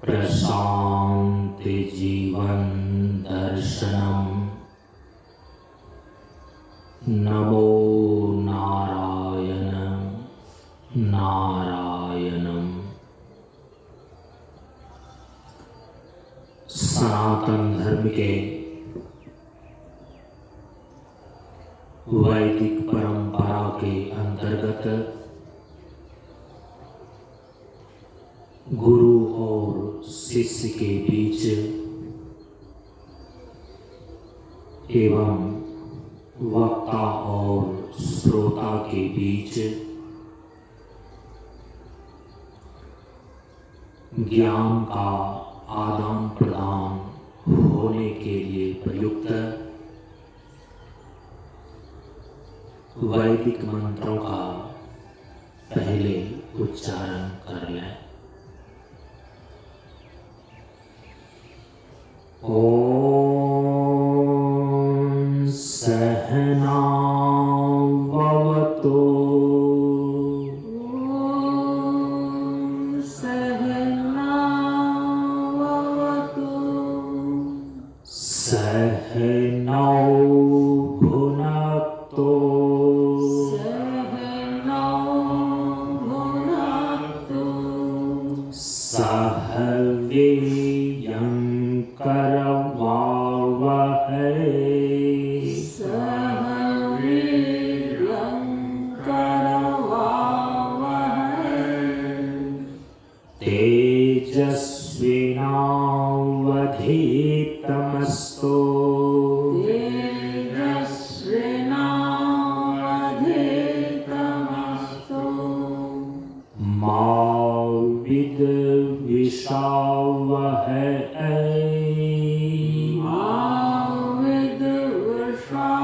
प्रशान्ति जीवन दर्शनम। नमो नारायण नारायणम। सनातन धर्म के वैदिक परंपरा के अंतर्गत गुरु और शिष्य के बीच एवं वक्ता और श्रोता के बीच ज्ञान का आदान प्रदान होने के लिए प्रयुक्त वैदिक मंत्रों का पहले उच्चारण कर लें। ओम सहना भवतु। ओम सहना भवतु। सहनौ भुनक्तु। सहनौ भुनक्तु। सह वीर्यं करवावहै। सह वीर्यं करवावहै। तेजस्विनावधीतमस्तु। तेजस्विनावधीतमस्तु। मा विद्विषावहै। मा विद्विषावहै।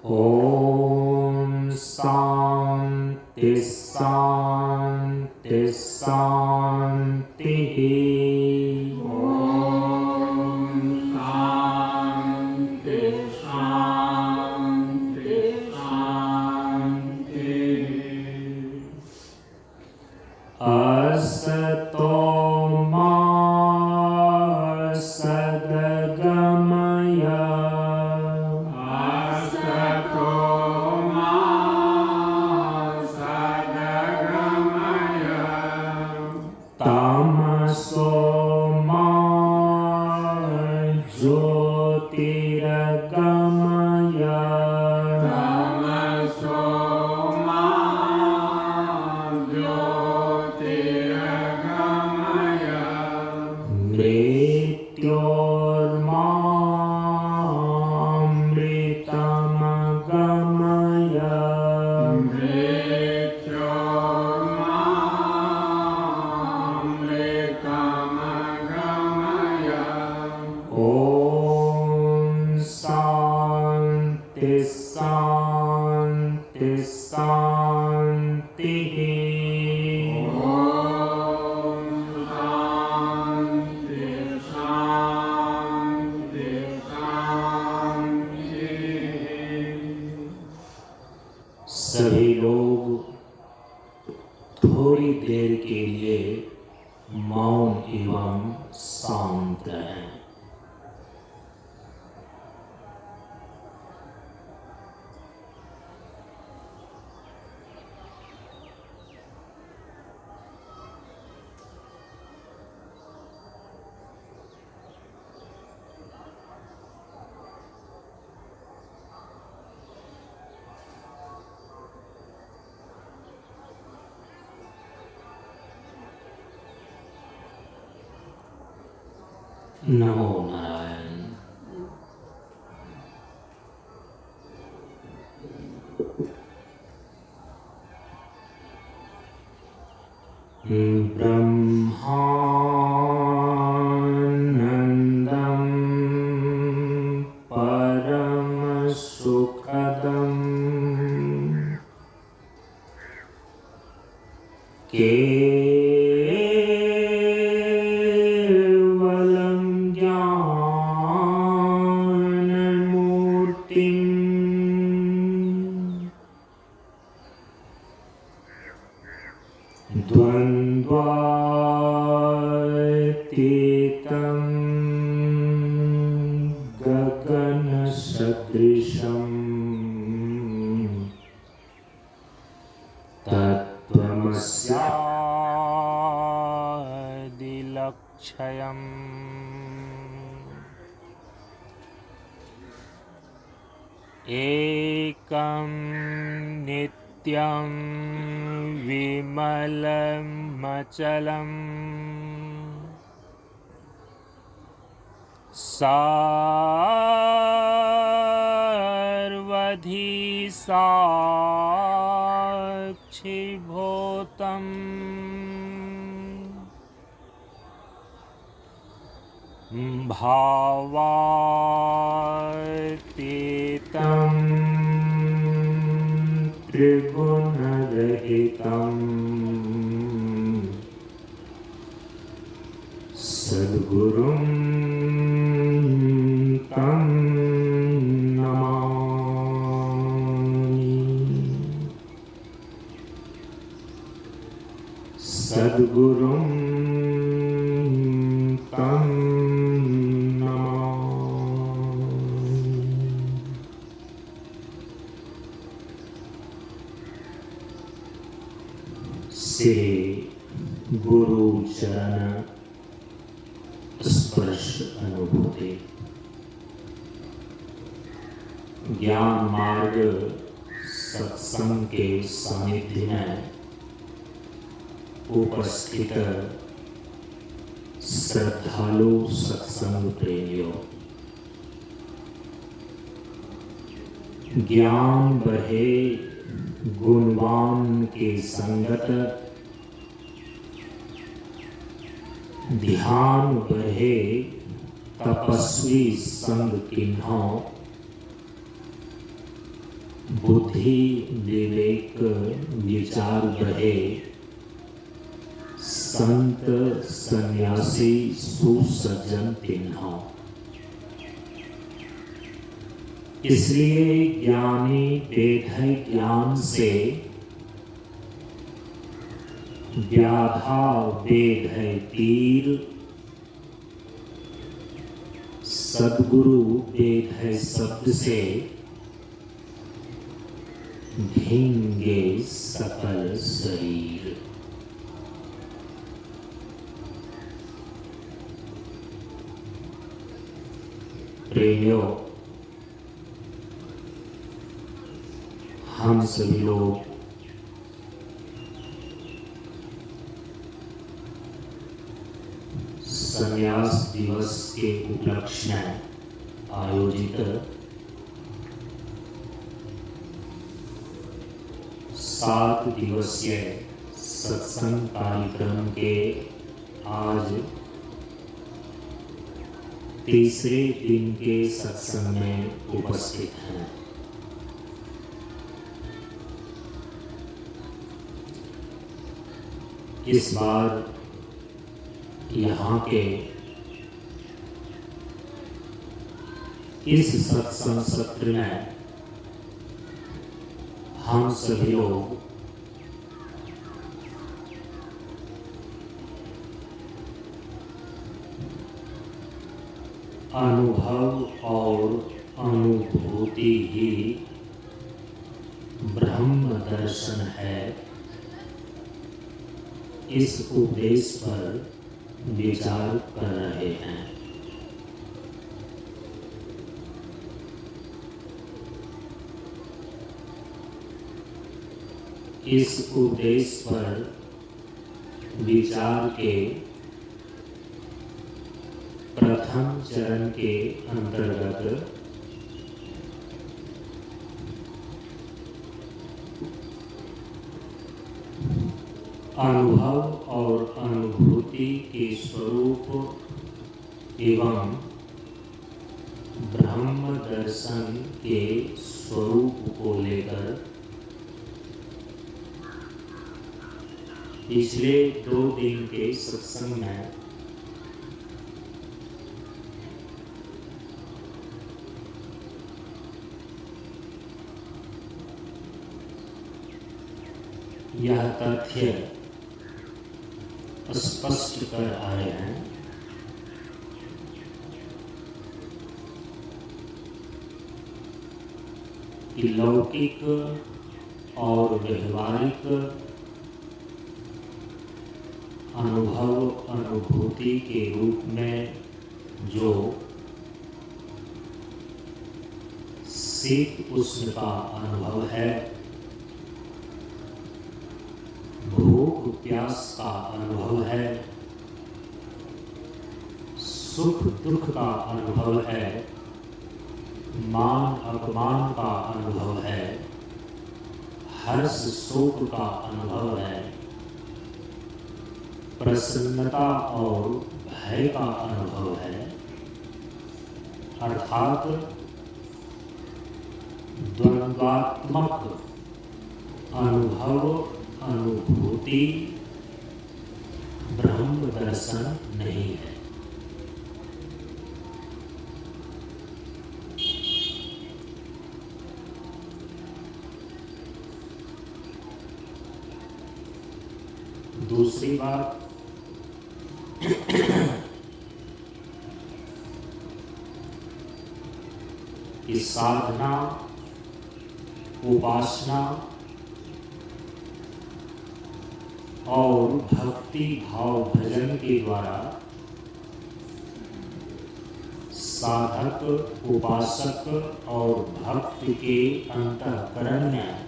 ओम शांति शांति शांतिः। ओम शांति शांति शांतिः। असतो मा सद्गमय। असतो मा सद्गमय। तमसो मा ज्योतिर्गमय। तमसो मा ज्योतिर्गमय। मृत्योर्मामृतमगमय। मृत्योर्मामृतमगमय। ओम शांति शांति शांतिः। ओम शांति शांति शांतिः। सभी लोग थोड़ी देर के लिए मौन एवं शांत रहें। नमो नारायण। ब्रह्मानन्दं परम सुखदं केवलं ज्ञानमूर्तिम् द्वन्द्वातीतं गगनसदृशम् तत्त्वमस्यादिलक्ष्यम् एकं नित्यं विमलमचलम् सर्वधी साक्षिभूतम् भावातीतं त्रिगुणरहितं सद्गुरुं तं नमामि। सद्गुरुं तं श्री गुरु चरण स्पर्श अनुभूति ज्ञान मार्ग सत्संग के सानिध्य में उपस्थित श्रद्धालु सत्संग प्रेमियों, ज्ञान बहे गुणवान के संगत, ध्यान बहे तपस्वी संग किन्हों, बुद्धि विवेक विचार बहे संत सन्यासी सुसज्जन तिन्हों। इसलिए ज्ञानी वेद ज्ञान से, व्याधा वेद है तीर, सद्गुरु वेद है शब्द से, भींगे सकल शरीर। प्रेमियों, हम सभी लोग संन्यास दिवस के उपलक्ष्य में आयोजित 7 दिवसीय सत्संग कार्यक्रम के आज तीसरे दिन के सत्संग में उपस्थित हैं। इस बार यहाँ के इस सत्संग सत्र में हम सभी लोग अनुभव और अनुभूति ही ब्रह्म दर्शन है, इस उपदेश पर विचार कर रहे हैं। इस उपदेश पर विचार के प्रथम चरण के अंतर्गत अनुभव और अनुभूति के स्वरूप एवं ब्रह्म दर्शन के स्वरूप को लेकर पिछले 2 दिन के सत्संग में यह तथ्य स्पष्ट कर आए हैं कि लौकिक और व्यवहारिक अनुभव अनुभूति के रूप में जो शीत उष्ण का अनुभव है, भूख प्यास का अनुभव है, सुख दुख का अनुभव है, मान अपमान का अनुभव है, हर्ष शोक का अनुभव है, प्रसन्नता और भय का अनुभव है, अर्थात द्वंद्वात्मक अनुभव अनुभूति ब्रह्म दर्शन नहीं है। दूसरी बात, कि साधना उपासना और भक्ति भाव भजन के द्वारा साधक उपासक और भक्त के अंतःकरण में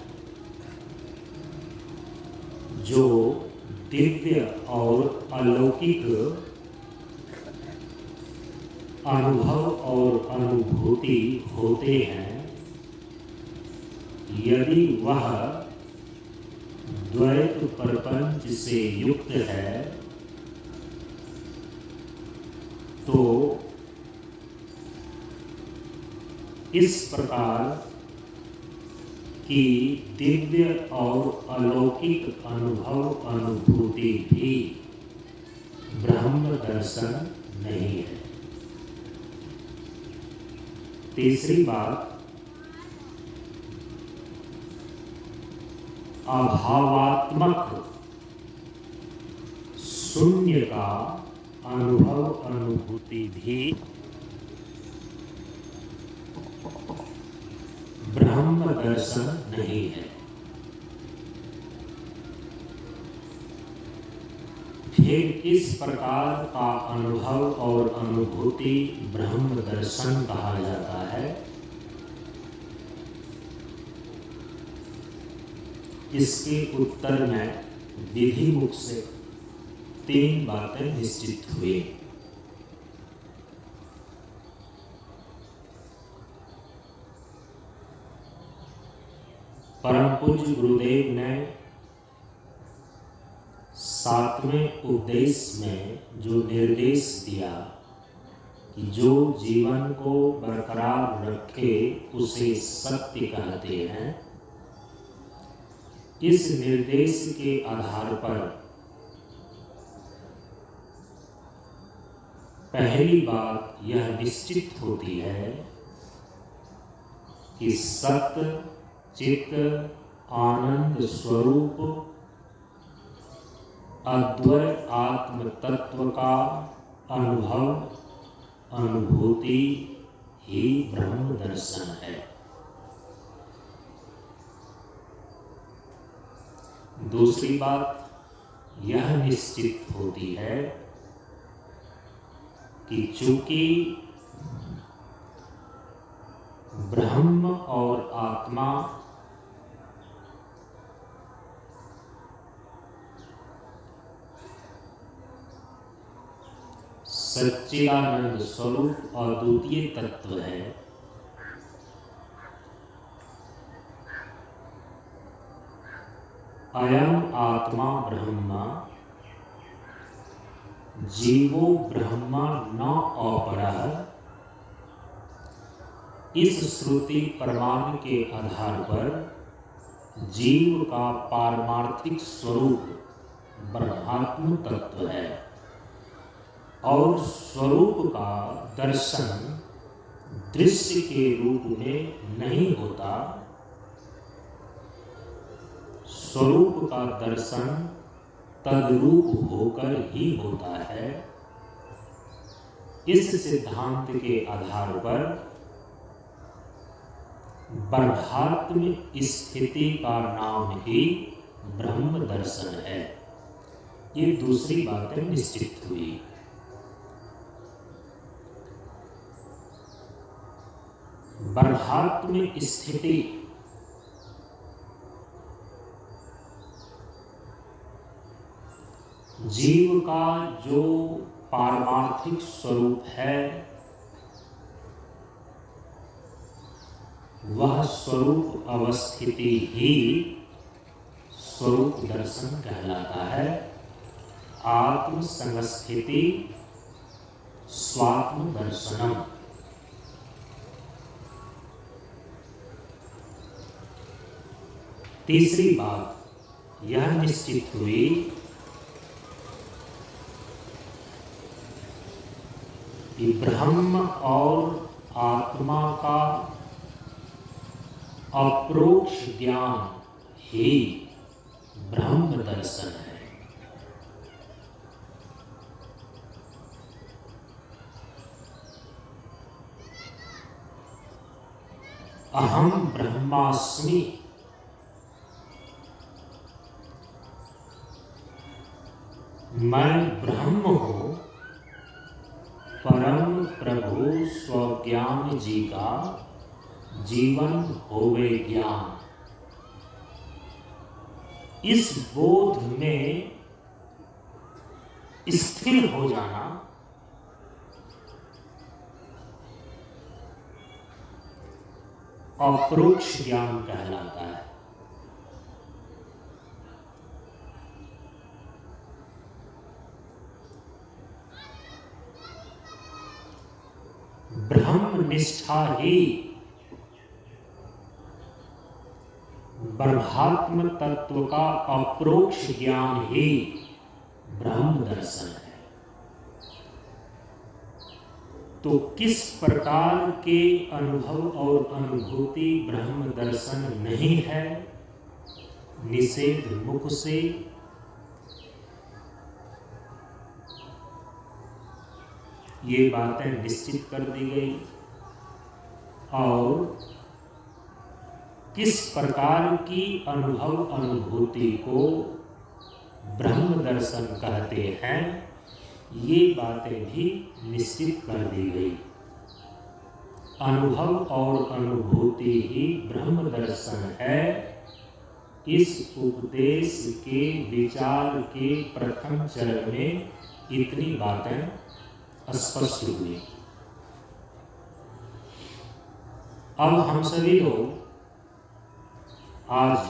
जो दिव्य और अलौकिक अनुभव और अनुभूति होते हैं, यदि वह द्वैत प्रपंच से युक्त है तो इस प्रकार की दिव्य और अलौकिक अनुभव अनुभूति भी ब्रह्म दर्शन नहीं है। तीसरी बात, अभावात्मक शून्य का अनुभव अनुभूति भी ब्रह्म दर्शन नहीं है। फिर किस प्रकार का अनुभव और अनुभूति ब्रह्म दर्शन कहा जाता है? इसके उत्तर में विधि मुख से 3 बातें निश्चित हुई। परम पूज्य गुरुदेव ने 7वें उपदेश में जो निर्देश दिया कि जो जीवन को बरकरार रखे उसे सत्य कहते हैं, इस निर्देश के आधार पर पहली बात यह निश्चित होती है कि सत्य चित्त आनंद स्वरूप अद्वैत आत्म तत्व का अनुभव अनुभूति ही ब्रह्म दर्शन है। दूसरी बात यह निश्चित होती है कि चूंकि ब्रह्म और आत्मा सच्चिदानंद स्वरूप अद्वितीय तत्व है, अयम आत्मा ब्रह्मा जीवो ब्रह्मा न अपरः, इस श्रुति प्रमाण के आधार पर जीव का पारमार्थिक स्वरूप ब्रह्मात्म तत्व है और स्वरूप का दर्शन दृश्य के रूप में नहीं होता। स्वरूप का दर्शन तद्रूप होकर ही होता है। इस सिद्धांत के आधार पर बर्धात्म स्थिति का नाम ही ब्रह्म दर्शन है। ये दूसरी बातें निश्चित हुई। बर्धात्म स्थिति जीव का जो पारमार्थिक स्वरूप है, वह स्वरूप अवस्थिति ही स्वरूप दर्शन कहलाता है। आत्म संस्थिति स्वात्म दर्शनम। तीसरी बात यह निश्चित हुई कि ब्रह्म और आत्मा का अप्रोक्ष ज्ञान ही ब्रह्म दर्शन है। अहम ब्रह्मास्मि, मैं ब्रह्म हूँ, परम प्रभु स्वज्ञान जी का जीवन होवे ज्ञान। इस बोध में स्थिर हो जाना अपरोक्ष ज्ञान कहलाता है। ब्रह्म निष्ठा ही ब्रह्मात्म तत्व का अपरोक्ष ज्ञान ही ब्रह्म दर्शन है। तो किस प्रकार के अनुभव और अनुभूति ब्रह्म दर्शन नहीं है? निषेध मुख से ये बातें निश्चित कर दी गई। और किस प्रकार की अनुभव अनुभूति को ब्रह्म दर्शन कहते हैं, ये बातें भी निश्चित कर दी गई। अनुभव और अनुभूति ही ब्रह्म दर्शन है। इस उपदेश के विचार के प्रथम चरण में इतनी बातें स्पष्ट हुई। अब हम सभी लोग आज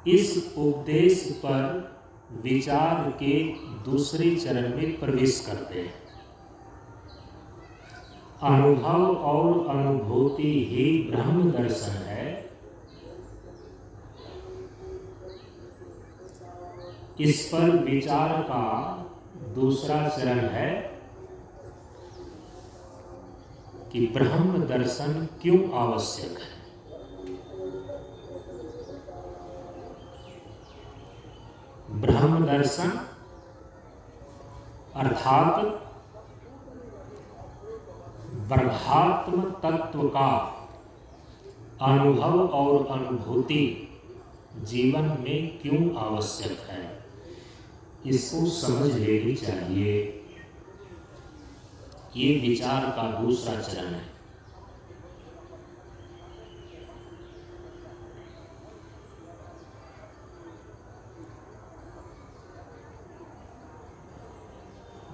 इस उपदेश पर विचार के दूसरे चरण में प्रवेश करते हैं। अनुभव और अनुभूति ही ब्रह्म दर्शन है। इस पर विचार का दूसरा चरण है कि ब्रह्म दर्शन क्यों आवश्यक है। ब्रह्म दर्शन अर्थात ब्रह्मात्म तत्व का अनुभव और अनुभूति जीवन में क्यों आवश्यक है, इसको समझ लेनी चाहिए। ये विचार का दूसरा चरण है।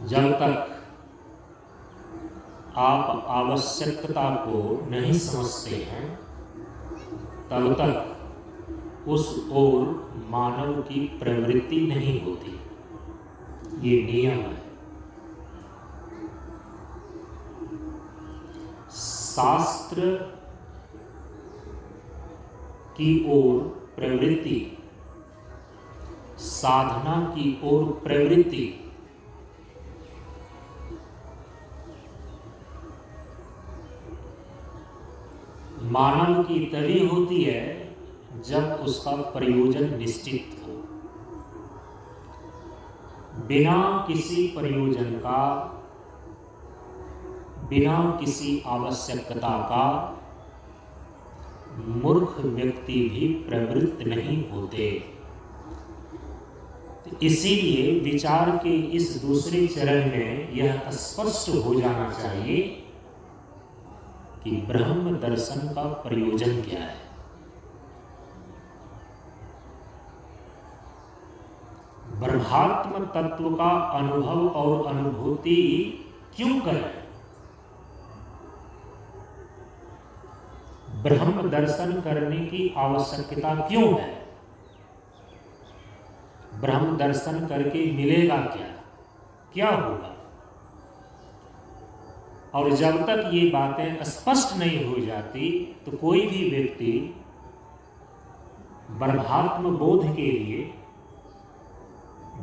जब तक आप आवश्यकता को नहीं समझते हैं, तब तक उस ओर मानव की प्रवृत्ति नहीं होती। ये नियम है। शास्त्र की ओर प्रवृत्ति, साधना की ओर प्रवृत्ति मानव की तभी होती है जब उसका प्रयोजन निश्चित हो। बिना किसी प्रयोजन का, बिना किसी आवश्यकता का मूर्ख व्यक्ति भी प्रवृत्त नहीं होते। तो इसीलिए विचार के इस दूसरे चरण में यह स्पष्ट हो जाना चाहिए कि ब्रह्म दर्शन का प्रयोजन क्या है। ब्रह्मात्म तत्व का अनुभव और अनुभूति क्यों करें? ब्रह्म दर्शन करने की आवश्यकता क्यों है? ब्रह्म दर्शन करके मिलेगा क्या, क्या होगा? और जब तक ये बातें स्पष्ट नहीं हो जाती तो कोई भी व्यक्ति ब्रह्मात्म बोध के लिए,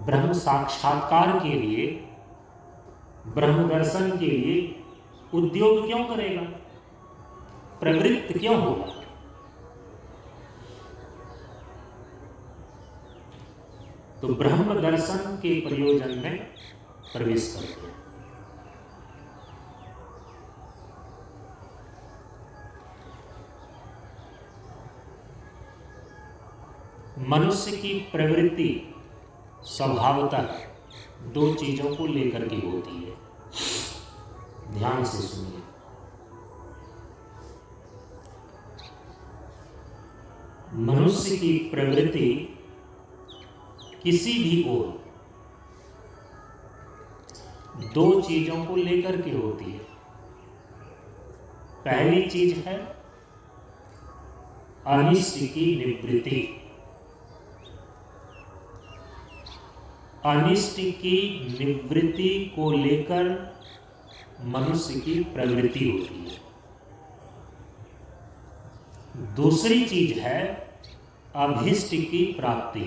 ब्रह्म साक्षात्कार के लिए, ब्रह्म दर्शन के लिए उद्योग क्यों करेगा, प्रवृत्त क्यों होगा? तो ब्रह्म दर्शन के प्रयोजन में प्रवेश करते हैं। मनुष्य की प्रवृत्ति स्वभावतः दो चीजों को लेकर के होती है। ध्यान से सुनिए। मनुष्य की प्रवृत्ति किसी भी ओर दो चीजों को लेकर के होती है। पहली चीज है अनिष्ट की निवृत्ति। अनिष्ट की निवृत्ति को लेकर मनुष्य की प्रवृत्ति होती है। दूसरी चीज है अभीष्ट की प्राप्ति।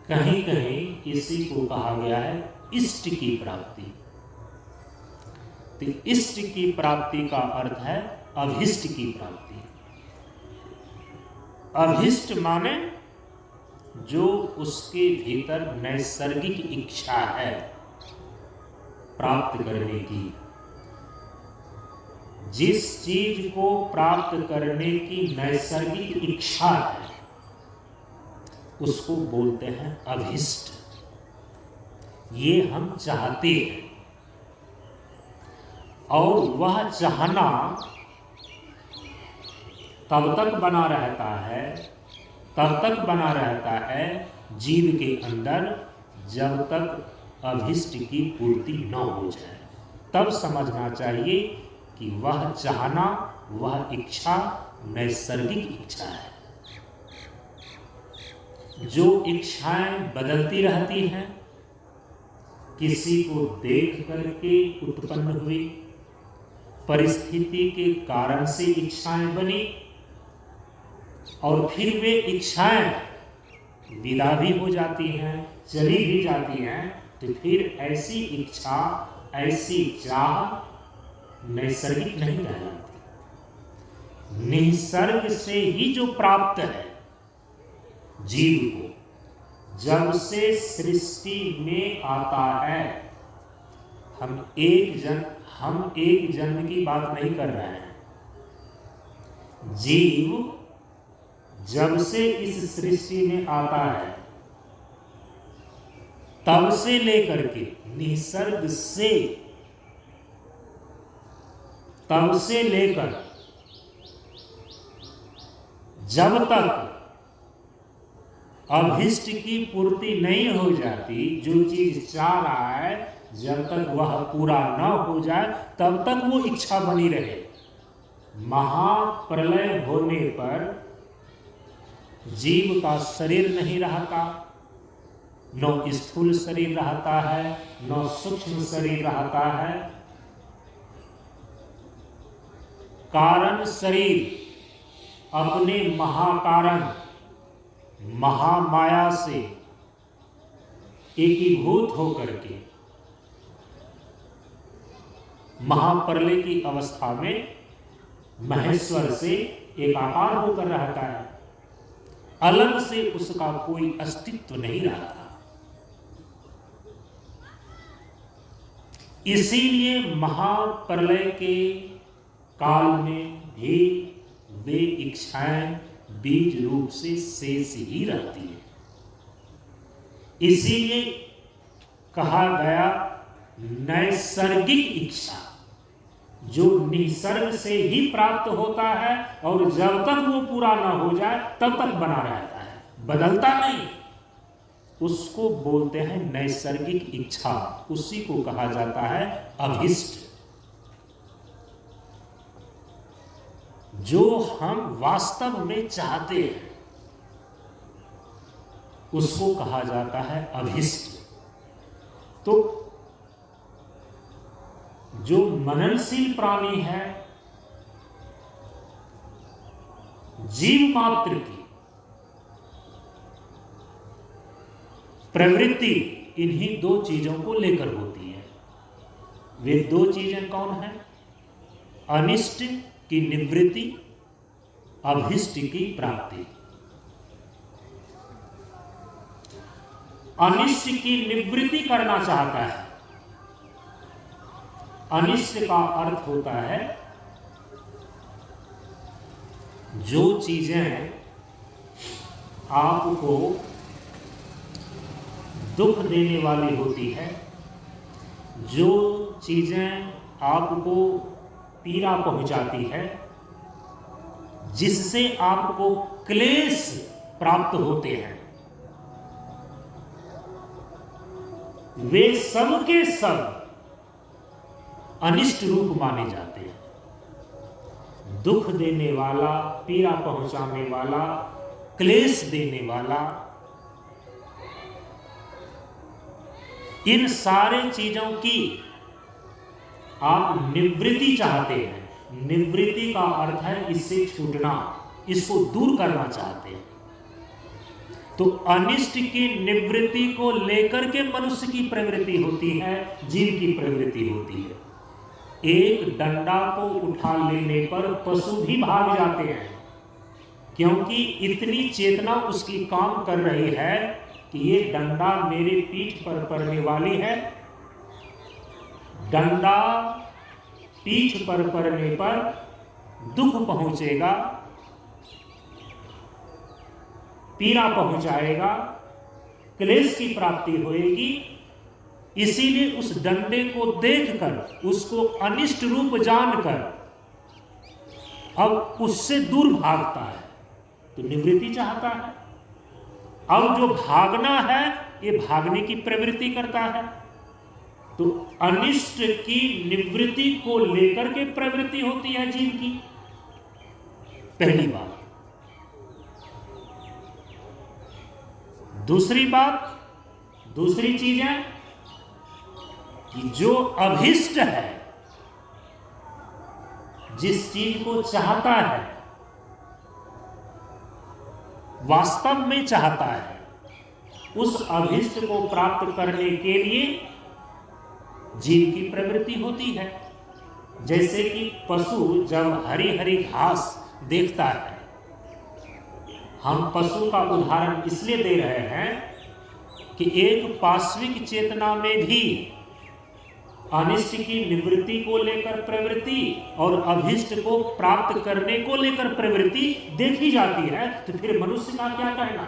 कहीं कहीं इसी को कहा गया है इष्ट की प्राप्ति। तो इष्ट की प्राप्ति का अर्थ है अभीष्ट की प्राप्ति। अभीष्ट माने जो उसके भीतर नैसर्गिक इच्छा है प्राप्त करने की। जिस चीज को प्राप्त करने की नैसर्गिक इच्छा है उसको बोलते हैं अभीष्ट। ये हम चाहते हैं और वह चाहना तब तक बना रहता है, तब तक बना रहता है जीव के अंदर जब तक अभीष्ट की पूर्ति न हो जाए। तब समझना चाहिए कि वह चाहना, वह इच्छा नैसर्गिक इच्छा है। जो इच्छाएं बदलती रहती हैं, किसी को देख करके उत्पन्न हुई, परिस्थिति के कारण से इच्छाएं बनी और फिर वे इच्छाएं विदा भी हो जाती हैं, चली भी जाती हैं। तो फिर ऐसी इच्छा, ऐसी चाह नैसर्गिक नहीं कहलाती। निसर्ग से ही जो प्राप्त है जीव को, जब से सृष्टि में आता है, हम एक जन्म की बात नहीं कर रहे हैं। जीव जब से इस सृष्टि में आता है तब से लेकर के निसर्ग से, तब से लेकर जब तक अभीष्ट की पूर्ति नहीं हो जाती, जो चीज चाह रहा है जब तक वह पूरा न हो जाए तब तक वो इच्छा बनी रहे। महाप्रलय होने पर जीव का शरीर नहीं रहता, न स्थूल शरीर रहता है, न सूक्ष्म शरीर रहता है। कारण शरीर अपने महाकारण महामाया से एकीभूत होकर के महाप्रलय की अवस्था में महेश्वर से एकाकार होकर रहता है, अलग से उसका कोई अस्तित्व नहीं रहता। इसीलिए महाप्रलय के काल में भी वे इच्छाएं बीज रूप से शेष ही रहती है। इसीलिए कहा गया नैसर्गिक इच्छा, जो निसर्ग से ही प्राप्त होता है और जब तक वो पूरा ना हो जाए तब तक बना रहता है, बदलता नहीं, उसको बोलते हैं नैसर्गिक इच्छा। उसी को कहा जाता है अभिष्ट। जो हम वास्तव में चाहते हैं उसको कहा जाता है अभिष्ट। तो जो मननशील प्राणी है, जीव मात्र की प्रवृत्ति इन्हीं दो चीजों को लेकर होती है। वे दो चीजें कौन है? अनिष्ट की निवृत्ति, अभिष्ट की प्राप्ति। अनिष्ट की निवृत्ति करना चाहता है। अनिष्ट का अर्थ होता है जो चीजें आपको दुख देने वाली होती है, जो चीजें आपको पीड़ा पहुंचाती है, जिससे आपको क्लेश प्राप्त होते हैं, वे सब के सब अनिष्ट रूप माने जाते हैं। दुख देने वाला, पीड़ा पहुंचाने वाला, क्लेश देने वाला, इन सारे चीजों की आप निवृत्ति चाहते हैं। निवृत्ति का अर्थ है इससे छूटना, इसको दूर करना चाहते हैं। तो अनिष्ट की निवृत्ति को लेकर के मनुष्य की प्रवृत्ति होती है, जीव की प्रवृत्ति होती है। एक डंडा को उठा लेने पर पशु भी भाग जाते हैं, क्योंकि इतनी चेतना उसकी काम कर रही है कि ये डंडा मेरे पीठ पर पड़ने वाली है। डंडा पीठ पर पड़ने पर दुख पहुंचेगा, पीड़ा पहुंचाएगा, क्लेश की प्राप्ति होएगी। इसीलिए उस डंडे को देखकर, उसको अनिष्ट रूप जानकर अब उससे दूर भागता है, तो निवृत्ति चाहता है। अब जो भागना है ये भागने की प्रवृत्ति करता है। तो अनिष्ट की निवृत्ति को लेकर के प्रवृत्ति होती है जीव की, पहली बात। दूसरी बात, दूसरी चीज है कि जो अभिष्ट है, जिस चीज को चाहता है, वास्तव में चाहता है, उस अभिष्ट को प्राप्त करने के लिए जीव की प्रवृत्ति होती है। जैसे कि पशु जब हरी हरी घास देखता है, हम पशु का उदाहरण इसलिए दे रहे हैं कि एक पाश्विक चेतना में भी अनिष्ट की निवृत्ति को लेकर प्रवृत्ति और अभिष्ट को प्राप्त करने को लेकर प्रवृत्ति देखी जाती है। तो फिर मनुष्य का क्या कहना?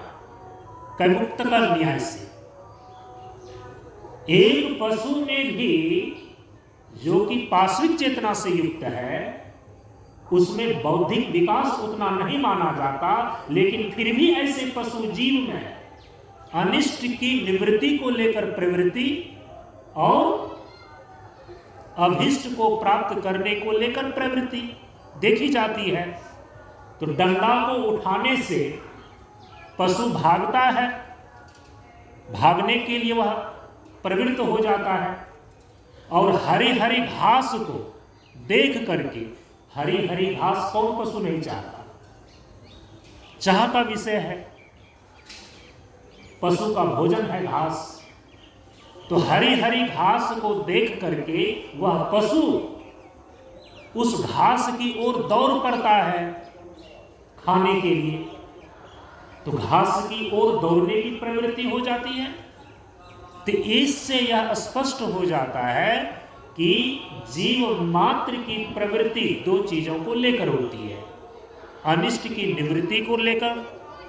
कैमुक्त कर न्याय से एक पशु में भी जो कि पाश्विक चेतना से युक्त है, उसमें बौद्धिक विकास उतना नहीं माना जाता, लेकिन फिर भी ऐसे पशु जीव में अनिष्ट की निवृत्ति को लेकर प्रवृत्ति और अभिष्ट को प्राप्त करने को लेकर प्रवृत्ति देखी जाती है। तो डंडा को उठाने से पशु भागता है, भागने के लिए वह प्रवृत्त हो जाता है, और हरी हरी घास को देख करके, हरी हरी घास कौन पशु नहीं चाहता? चाहता विषय है, पशु का भोजन है घास। तो हरी हरी घास को देख करके वह पशु उस घास की ओर दौड़ पड़ता है, खाने के लिए, तो घास की ओर दौड़ने की प्रवृत्ति हो जाती है। तो इससे यह स्पष्ट हो जाता है कि जीव मात्र की प्रवृत्ति दो चीजों को लेकर होती है। अनिष्ट की निवृत्ति को लेकर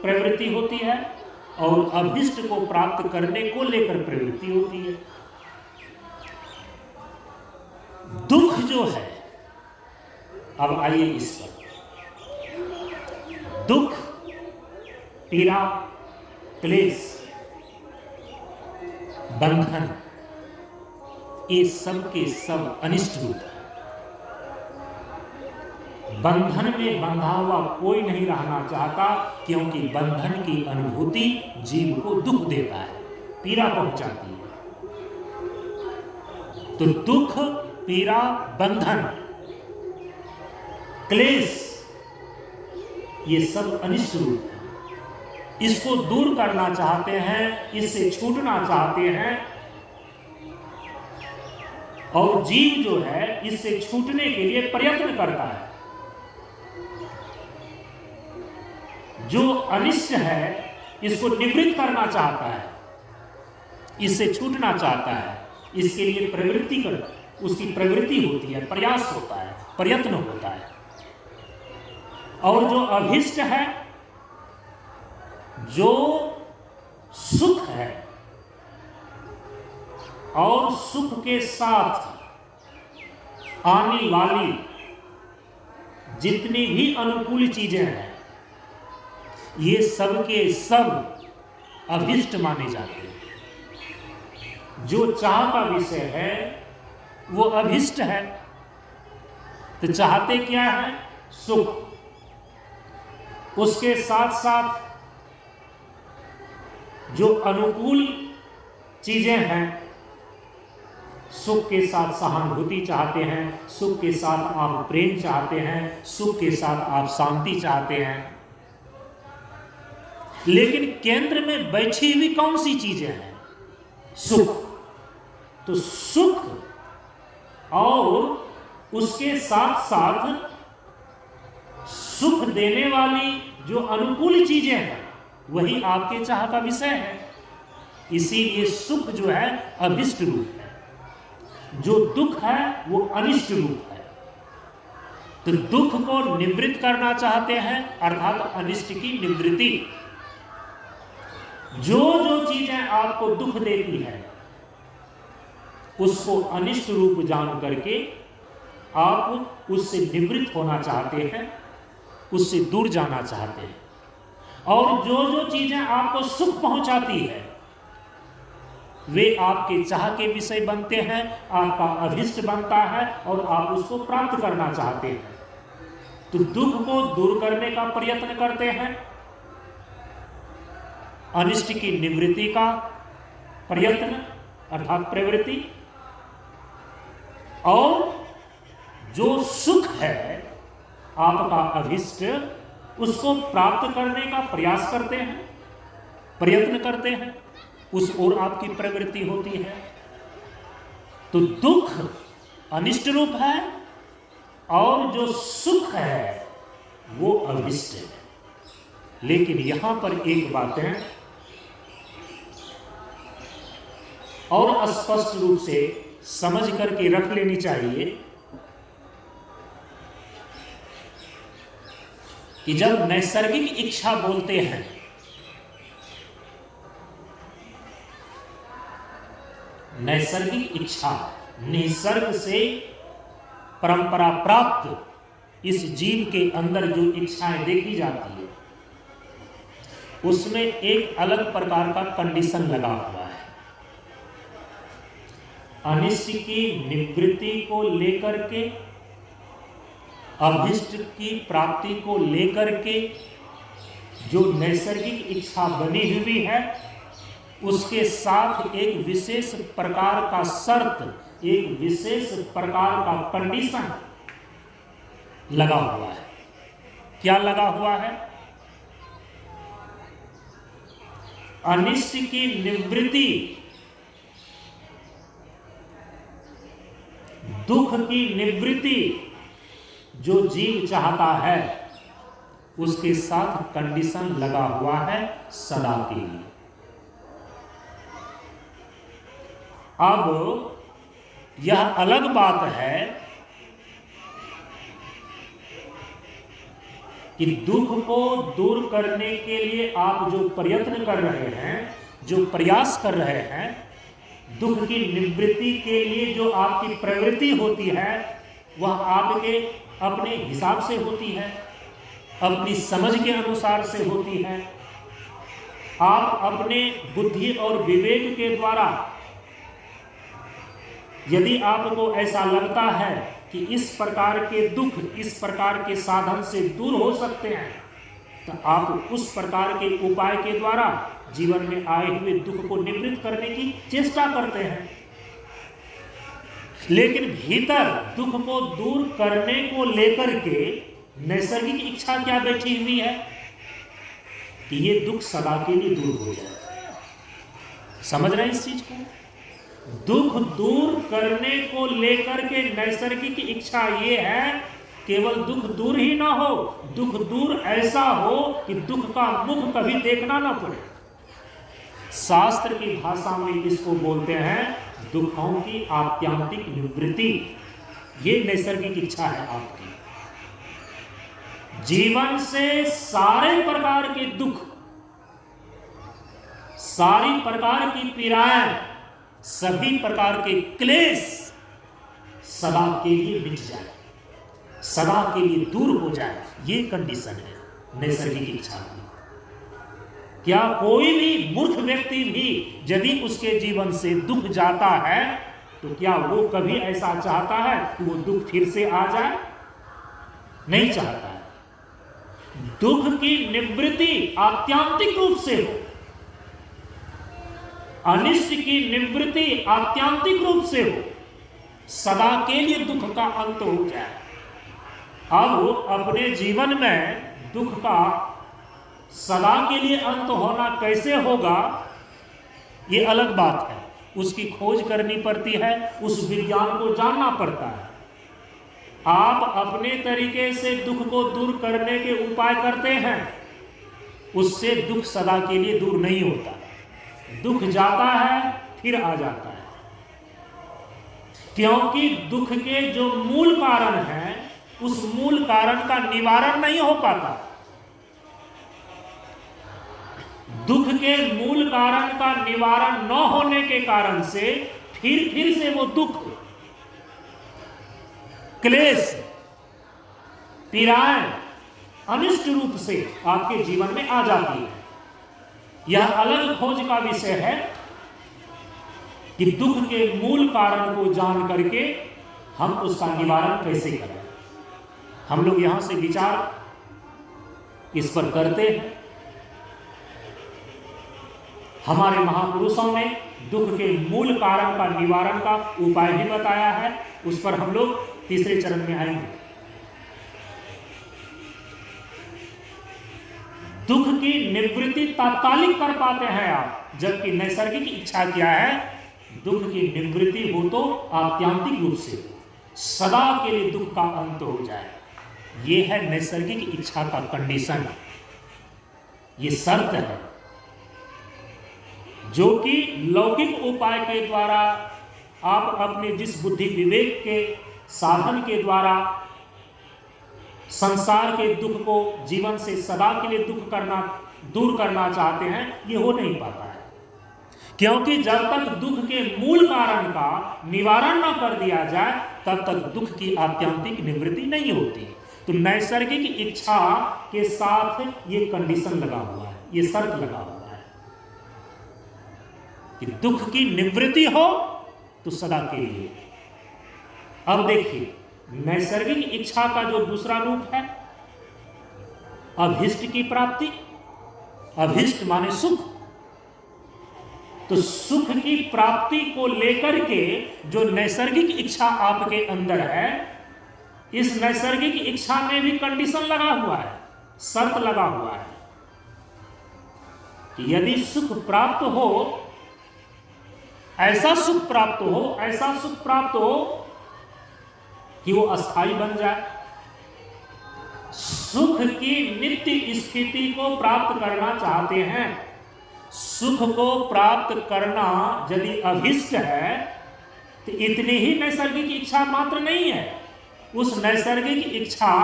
प्रवृत्ति होती है और अभिष्ट को प्राप्त करने को लेकर प्रवृत्ति होती है। दुख जो है, अब आइए इस पर। दुख, पीड़ा, क्लेश, बंधन, ये सब के सब अनिष्ट रूप है। बंधन में बंधा हुआ कोई नहीं रहना चाहता, क्योंकि बंधन की अनुभूति जीव को दुख देता है, पीड़ा पहुंचाती है। तो दुख, पीड़ा, बंधन, क्लेश, ये सब अनिष्ट रूप है। इसको दूर करना चाहते हैं, इससे छूटना चाहते हैं, और जीव जो है इससे छूटने के लिए प्रयत्न करता है। जो अनिष्ट है इसको निवृत्त करना चाहता है, इससे छूटना चाहता है, इसके लिए प्रवृत्ति कर, उसकी प्रवृत्ति होती है, प्रयास होता है, प्रयत्न होता है। और जो अभिष्ट है, जो सुख है और सुख के साथ आने वाली जितनी भी अनुकूल चीजें हैं, ये सब के सब अभिष्ट माने जाते हैं। जो चाह का विषय है वो अभिष्ट है। तो चाहते क्या है? सुख। उसके साथ साथ जो अनुकूल चीजें हैं, सुख के साथ सहानुभूति चाहते हैं, सुख के साथ आप प्रेम चाहते हैं, सुख के साथ आप शांति चाहते हैं। लेकिन केंद्र में बैठी हुई कौन सी चीजें हैं? सुख। तो सुख और उसके साथ साथ सुख देने वाली जो अनुकूल चीजें हैं, वही आपके चाह का विषय है। इसीलिए सुख जो है अभिष्ट रूप है, जो दुख है वो अनिष्ट रूप है। तो दुख को निवृत्त करना चाहते हैं, अर्थात अनिष्ट की निवृत्ति। जो जो चीजें आपको दुख देती है उसको अनिष्ट रूप जान करके आप उससे निवृत्त होना चाहते हैं, उससे दूर जाना चाहते हैं। और जो जो चीजें आपको सुख पहुंचाती है वे आपके चाह के विषय बनते हैं, आपका अभिष्ट बनता है और आप उसको प्राप्त करना चाहते हैं। तो दुख को दूर करने का प्रयत्न करते हैं, अनिष्ट की निवृत्ति का प्रयत्न अर्थात प्रवृत्ति, और जो सुख है आपका अभिष्ट, उसको प्राप्त करने का प्रयास करते हैं, प्रयत्न करते हैं, उस ओर आपकी प्रवृत्ति होती है। तो दुख अनिष्ट रूप है और जो सुख है वो अभिष्ट है। लेकिन यहां पर एक बात है और स्पष्ट रूप से समझ करके रख लेनी चाहिए कि जब नैसर्गिक इच्छा बोलते हैं, नैसर्गिक इच्छा निसर्ग से परंपरा प्राप्त इस जीव के अंदर जो इच्छाएं देखी जाती है, उसमें एक अलग प्रकार का कंडीशन लगा हुआ है। अनिष्ट की निवृत्ति को लेकर के, अभिष्ट की प्राप्ति को लेकर के जो नैसर्गिक इच्छा बनी हुई है, उसके साथ एक विशेष प्रकार का शर्त, एक विशेष प्रकार का कंडीशन लगा हुआ है। क्या लगा हुआ है? अनिष्ट की निवृत्ति, दुख की निवृत्ति जो जीव चाहता है, उसके साथ कंडीशन लगा हुआ है सदा के लिए। अब यह अलग बात है कि दुख को दूर करने के लिए आप जो प्रयत्न कर रहे हैं, जो प्रयास कर रहे हैं, दुख की निवृत्ति के लिए जो आपकी प्रवृत्ति होती है वह आपके अपने हिसाब से होती है, अपनी समझ के अनुसार से होती है। आप अपने बुद्धि और विवेक के द्वारा यदि आपको ऐसा लगता है कि इस प्रकार के दुख इस प्रकार के साधन से दूर हो सकते हैं, तो आप उस प्रकार के उपाय के द्वारा जीवन में आए हुए दुख को निवृत्त करने की चेष्टा करते हैं। लेकिन भीतर दुख को दूर करने को लेकर के नैसर्गिक इच्छा क्या बैठी हुई है कि ये दुख सदा के लिए दूर हो जाए। समझ रहे हैं इस चीज को? दुख दूर करने को लेकर के नैसर्गिक इच्छा ये है केवल दुख दूर ही ना हो, दुख दूर ऐसा हो कि दुख का मुख कभी देखना ना पड़े। शास्त्र की भाषा में इसको बोलते हैं दुखों की आत्यांतिक निवृत्ति। ये नैसर्गिक इच्छा है आपकी। जीवन से सारे प्रकार के दुख, सारी प्रकार की पीड़ाएं, सभी प्रकार के क्लेश सदा के लिए मिट जाए, सदा के लिए दूर हो जाए। ये कंडीशन है नैसर्गिक इच्छा की। क्या कोई भी मूर्ख व्यक्ति भी यदि उसके जीवन से दुख जाता है तो क्या वो कभी ऐसा चाहता है कि वो दुख फिर से आ जाए? नहीं चाहता है। दुख की निवृत्ति आत्यांतिक रूप से हो, अनिष्ट की निवृत्ति आत्यांतिक रूप से हो, सदा के लिए दुख का अंत हो जाए। अब अपने जीवन में दुख का सदा के लिए अंत होना कैसे होगा ये अलग बात है। उसकी खोज करनी पड़ती है, उस विज्ञान को जानना पड़ता है। आप अपने तरीके से दुख को दूर करने के उपाय करते हैं, उससे दुख सदा के लिए दूर नहीं होता। दुख जाता है फिर आ जाता है, क्योंकि दुख के जो मूल कारण हैं उस मूल कारण का निवारण नहीं हो पाता। दुख के मूल कारण का निवारण न होने के कारण से फिर से वो दुख, क्लेश, पीड़ाएं अनिष्ट रूप से आपके जीवन में आ जाती है। यह अलग खोज का विषय है कि दुख के मूल कारण को जान करके हम उसका निवारण कैसे करें। हम लोग यहां से विचार इस पर करते हैं। हमारे महापुरुषों ने दुख के मूल कारण का निवारण का उपाय भी बताया है, उस पर हम लोग तीसरे चरण में आएंगे। दुख की निवृत्ति तात्कालिक कर पाते हैं आप, जबकि नैसर्गिक इच्छा क्या है? दुख की निवृत्ति हो तो आत्यांतिक रूप से सदा के लिए दुख का अंत हो जाए। यह है नैसर्गिक इच्छा का कंडीशन, ये शर्त है जो कि लौकिक उपाय के द्वारा आप अपने जिस बुद्धि विवेक के साधन के द्वारा संसार के दुख को जीवन से सदा के लिए दूर करना चाहते हैं, ये हो नहीं पाता है। क्योंकि जब तक दुख के मूल कारण का निवारण न कर दिया जाए तब तक दुख की आत्यांतिक निवृत्ति नहीं होती। तो नैसर्गिक इच्छा के साथ ये कंडीशन लगा हुआ है, ये शर्त लगा हुआ है कि दुख की निवृत्ति हो तो सदा के लिए। अब देखिए नैसर्गिक इच्छा का जो दूसरा रूप है अभीष्ट की प्राप्ति। अभीष्ट माने सुख। तो सुख की प्राप्ति को लेकर के जो नैसर्गिक इच्छा आपके अंदर है, इस नैसर्गिक इच्छा में भी कंडीशन लगा हुआ है, शर्त लगा हुआ है कि यदि सुख प्राप्त हो, ऐसा सुख प्राप्त हो, ऐसा सुख प्राप्त हो कि वो अस्थाई बन जाए। सुख की नित्य स्थिति को प्राप्त करना चाहते हैं। सुख को प्राप्त करना यदि अभिष्ट है तो इतनी ही नैसर्गिक इच्छा मात्र नहीं है, उस नैसर्गिक इच्छा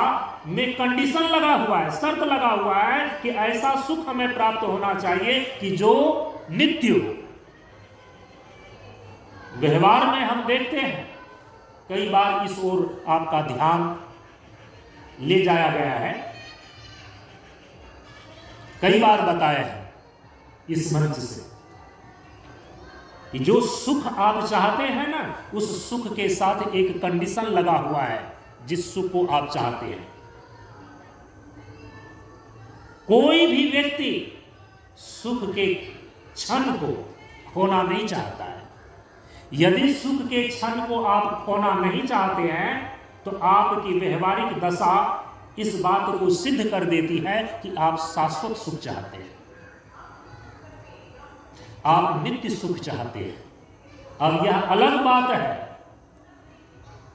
में कंडीशन लगा हुआ है, शर्त लगा हुआ है कि ऐसा सुख हमें प्राप्त होना चाहिए कि जो नित्य हो। व्यवहार में हम देखते हैं कई बार इस ओर आपका ध्यान ले जाया गया है, कई बार बताया है इस मंच से कि जो सुख आप चाहते हैं ना, उस सुख के साथ एक कंडीशन लगा हुआ है जिस सुख को आप चाहते हैं। कोई भी व्यक्ति सुख के क्षण को खोना नहीं चाहता है। यदि सुख के क्षण को आप खोना नहीं चाहते हैं तो आपकी व्यवहारिक दशा इस बात को सिद्ध कर देती है कि आप शाश्वत सुख चाहते हैं, आप नित्य सुख चाहते हैं। अब यह अलग बात है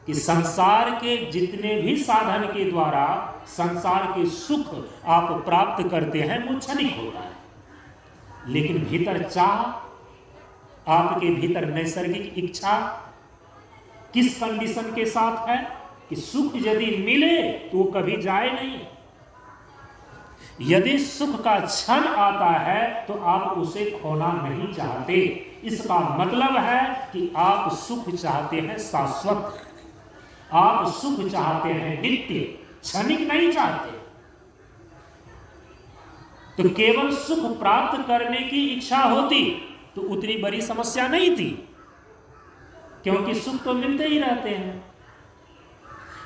कि संसार के जितने भी साधन के द्वारा संसार के सुख आप प्राप्त करते हैं वो क्षणिक होता है, लेकिन भीतर चाह, आपके भीतर नैसर्गिक इच्छा किस कंडीशन के साथ है कि सुख यदि मिले तो वो कभी जाए नहीं। यदि सुख का क्षण आता है तो आप उसे खोना नहीं चाहते। इसका मतलब है कि आप सुख चाहते हैं शाश्वत, आप सुख चाहते हैं नित्य, क्षणिक नहीं चाहते। तो केवल सुख प्राप्त करने की इच्छा होती तो उतनी बड़ी समस्या नहीं थी, क्योंकि सुख तो मिलते ही रहते हैं।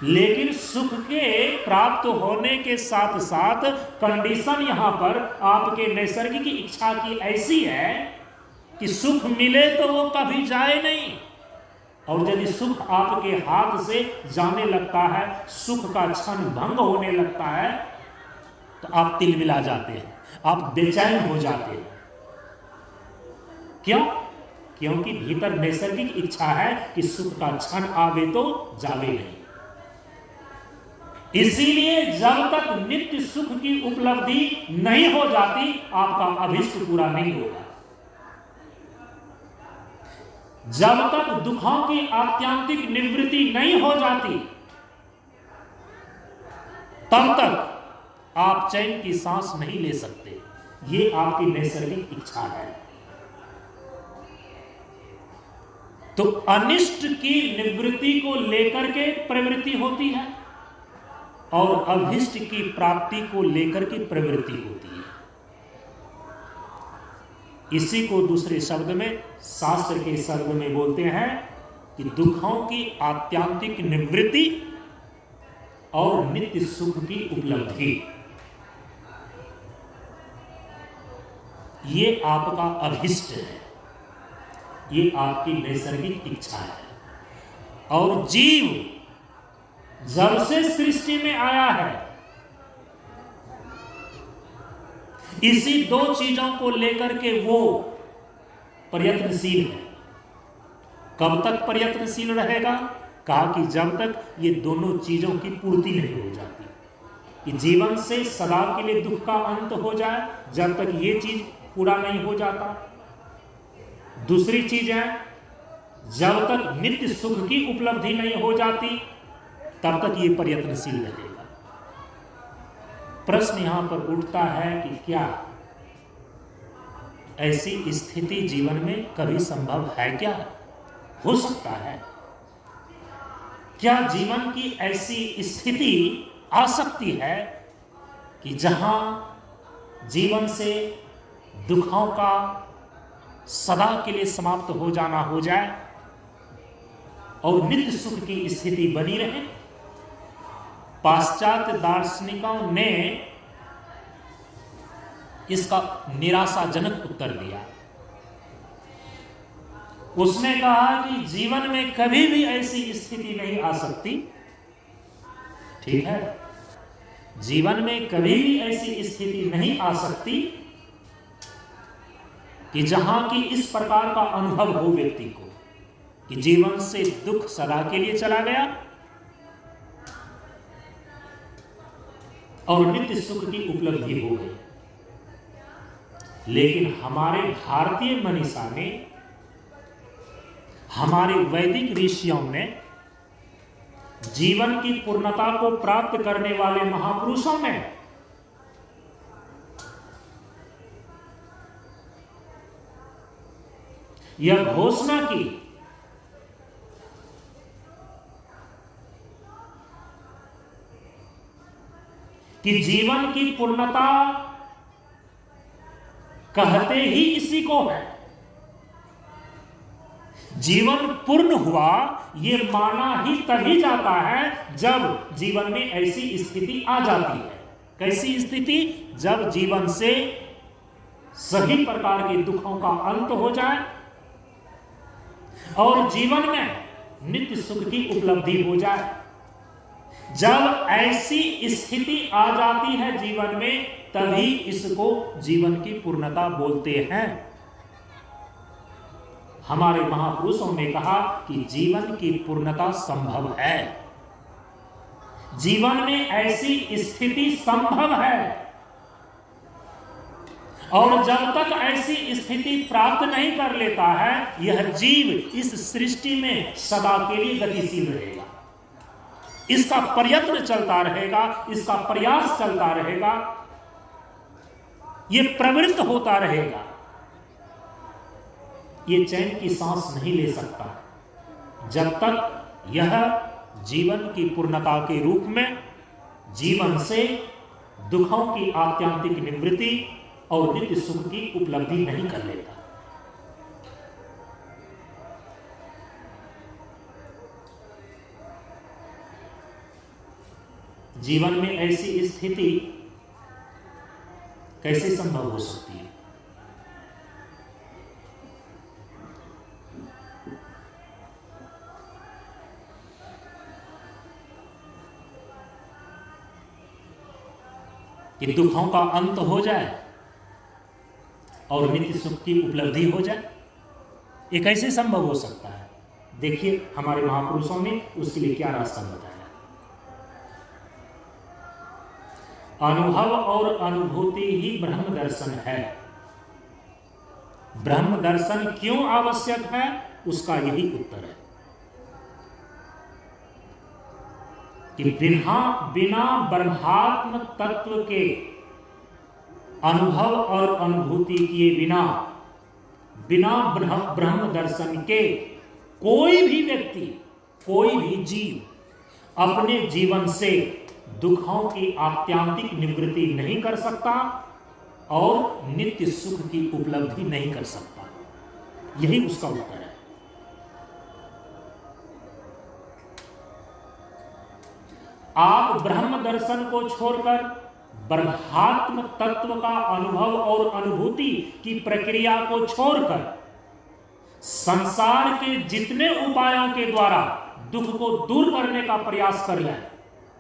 लेकिन सुख के प्राप्त होने के साथ साथ कंडीशन यहां पर आपके नैसर्गिक इच्छा की ऐसी है कि सुख मिले तो वो कभी जाए नहीं। और यदि सुख आपके हाथ से जाने लगता है, सुख का क्षण भंग होने लगता है, तो आप तिलमिला जाते हैं, आप बेचैन हो जाते हैं। क्यों? क्योंकि भीतर नैसर्गिक इच्छा है कि सुख का क्षण आवे तो जावे नहीं। इसीलिए जब तक नित्य सुख की उपलब्धि नहीं हो जाती आपका अभिष्ट पूरा नहीं होगा। जब तक दुखों की आत्यांतिक निवृत्ति नहीं हो जाती तब तक आप चैन की सांस नहीं ले सकते। ये आपकी नैसर्गिक इच्छा है। तो अनिष्ट की निवृत्ति को लेकर के प्रवृत्ति होती है और अभिष्ट की प्राप्ति को लेकर के प्रवृत्ति होती है। इसी को दूसरे शब्द में, शास्त्र के शब्द में बोलते हैं कि दुखों की आत्यांतिक निवृत्ति और नित्य सुख की उपलब्धि। ये आपका अभिष्ट है, ये आपकी नैसर्गिक इच्छा है। और जीव जब से सृष्टि में आया है इसी दो चीजों को लेकर के वो प्रयत्नशील है। कब तक प्रयत्नशील रहेगा? कहा कि जब तक ये दोनों चीजों की पूर्ति नहीं हो जाती, कि जीवन से सदा के लिए दुख का अंत हो जाए, जब तक ये चीज पूरा नहीं हो जाता। दूसरी चीज है, जब तक नित्य सुख की उपलब्धि नहीं हो जाती तब तक ये प्रयत्नशील रहेगा। प्रश्न यहां पर उठता है कि क्या ऐसी स्थिति जीवन में कभी संभव है? क्या हो सकता है? क्या जीवन की ऐसी स्थिति आ सकती है कि जहां जीवन से दुखों का सदा के लिए समाप्त हो जाना हो जाए और नित्य सुख की स्थिति बनी रहे? पाश्चात्य दार्शनिकों ने इसका निराशाजनक उत्तर दिया। उसने कहा कि जीवन में कभी भी ऐसी स्थिति नहीं आ सकती। ठीक है, जीवन में कभी भी ऐसी स्थिति नहीं आ सकती कि जहां की इस प्रकार का अनुभव हो व्यक्ति को कि जीवन से दुख सदा के लिए चला गया और नित्य सुख की उपलब्धि हो गई। लेकिन हमारे भारतीय मनीषा ने, हमारे वैदिक ऋषियों ने, जीवन की पूर्णता को प्राप्त करने वाले महापुरुषों ने यह घोषणा की कि जीवन की पूर्णता कहते ही इसी को है। जीवन पूर्ण हुआ ये माना ही तभी जाता है जब जीवन में ऐसी स्थिति आ जाती है। कैसी स्थिति? जब जीवन से सभी प्रकार के दुखों का अंत हो जाए और जीवन में नित्य सुख की उपलब्धि हो जाए। जब ऐसी स्थिति आ जाती है जीवन में, तभी इसको जीवन की पूर्णता बोलते हैं। हमारे महापुरुषों ने कहा कि जीवन की पूर्णता संभव है, जीवन में ऐसी स्थिति संभव है। और जब तक ऐसी स्थिति प्राप्त नहीं कर लेता है, यह जीव इस सृष्टि में सदा के लिए गतिशील रहेगा। इसका प्रयत्न चलता रहेगा, इसका प्रयास चलता रहेगा, ये प्रवृत्त होता रहेगा। ये चैन की सांस नहीं ले सकता जब तक यह जीवन की पूर्णता के रूप में जीवन से दुखों की आत्यांतिक निवृत्ति और नित्य सुख की उपलब्धि नहीं कर लेता। जीवन में ऐसी स्थिति कैसे संभव हो सकती है? कि दुखों का अंत हो जाए और नित्य सुख की उपलब्धि हो जाए। ये कैसे संभव हो सकता है? देखिए हमारे महापुरुषों ने उसके लिए क्या रास्ता बताया। अनुभव और अनुभूति ही ब्रह्म दर्शन है। ब्रह्म दर्शन क्यों आवश्यक है, उसका यही उत्तर है कि बिना ब्रह्मात्म तत्व के अनुभव और अनुभूति किए बिना ब्रह्म दर्शन के कोई भी व्यक्ति, कोई भी जीव अपने जीवन से दुखों की आत्यांतिक निवृत्ति नहीं कर सकता और नित्य सुख की उपलब्धि नहीं कर सकता। यही उसका उत्तर है। आप ब्रह्म दर्शन को छोड़कर ब्रह्मात्म तत्व का अनुभव और अनुभूति की प्रक्रिया को छोड़कर संसार के जितने उपायों के द्वारा दुख को दूर करने का प्रयास कर लें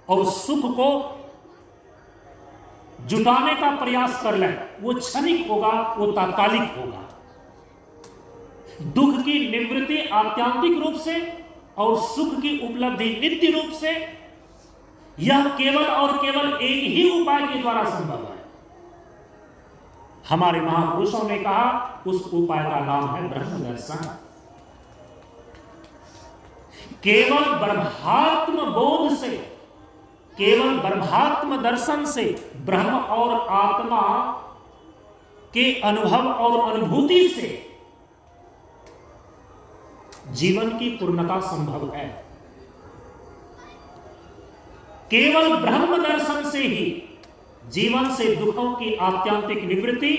और सुख को जुटाने का प्रयास कर लें, वो क्षणिक होगा, वो तात्कालिक होगा। दुख की निवृत्ति आत्यांतिक रूप से और सुख की उपलब्धि नित्य रूप से, यह केवल और केवल एक ही उपाय के द्वारा संभव है। हमारे महापुरुषों ने कहा उस उपाय का नाम है ब्रह्म दर्शन। केवल ब्रह्मात्म बोध से, केवल ब्रह्मात्म दर्शन से ब्रह्म और आत्मा के अनुभव और अनुभूति से जीवन की पूर्णता संभव है। केवल ब्रह्म दर्शन से ही जीवन से दुखों की आत्यांतिक निवृत्ति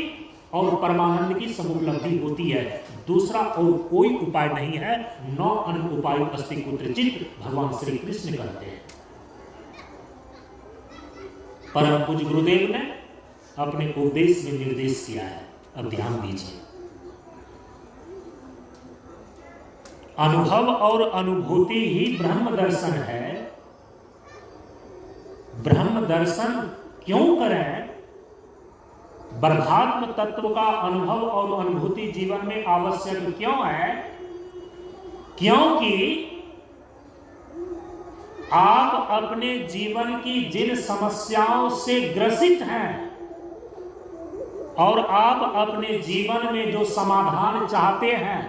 और परमानंद की समुपलब्धि होती है। दूसरा और कोई उपाय नहीं है। 9 अन्य उपाय अस्ति कुत्रचित भगवान श्री कृष्ण कहते हैं। परम पूज्य गुरुदेव ने अपने उपदेश में निर्देश किया है, अब ध्यान दीजिए। अनुभव और अनुभूति ही ब्रह्म दर्शन है। ब्रह्म दर्शन क्यों करें? ब्रह्मात्म तत्व का अनुभव और अनुभूति जीवन में आवश्यक क्यों है? क्योंकि आप अपने जीवन की जिन समस्याओं से ग्रसित हैं और आप अपने जीवन में जो समाधान चाहते हैं,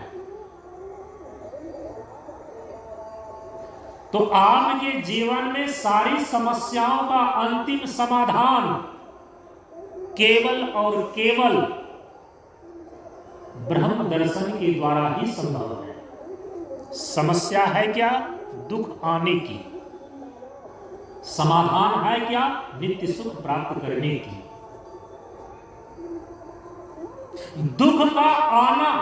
तो आपके जीवन में सारी समस्याओं का अंतिम समाधान केवल और केवल ब्रह्म दर्शन के द्वारा ही संभव है। समस्या है क्या? दुख आने की। समाधान है क्या? नित्य सुख प्राप्त करने की। दुख का आना,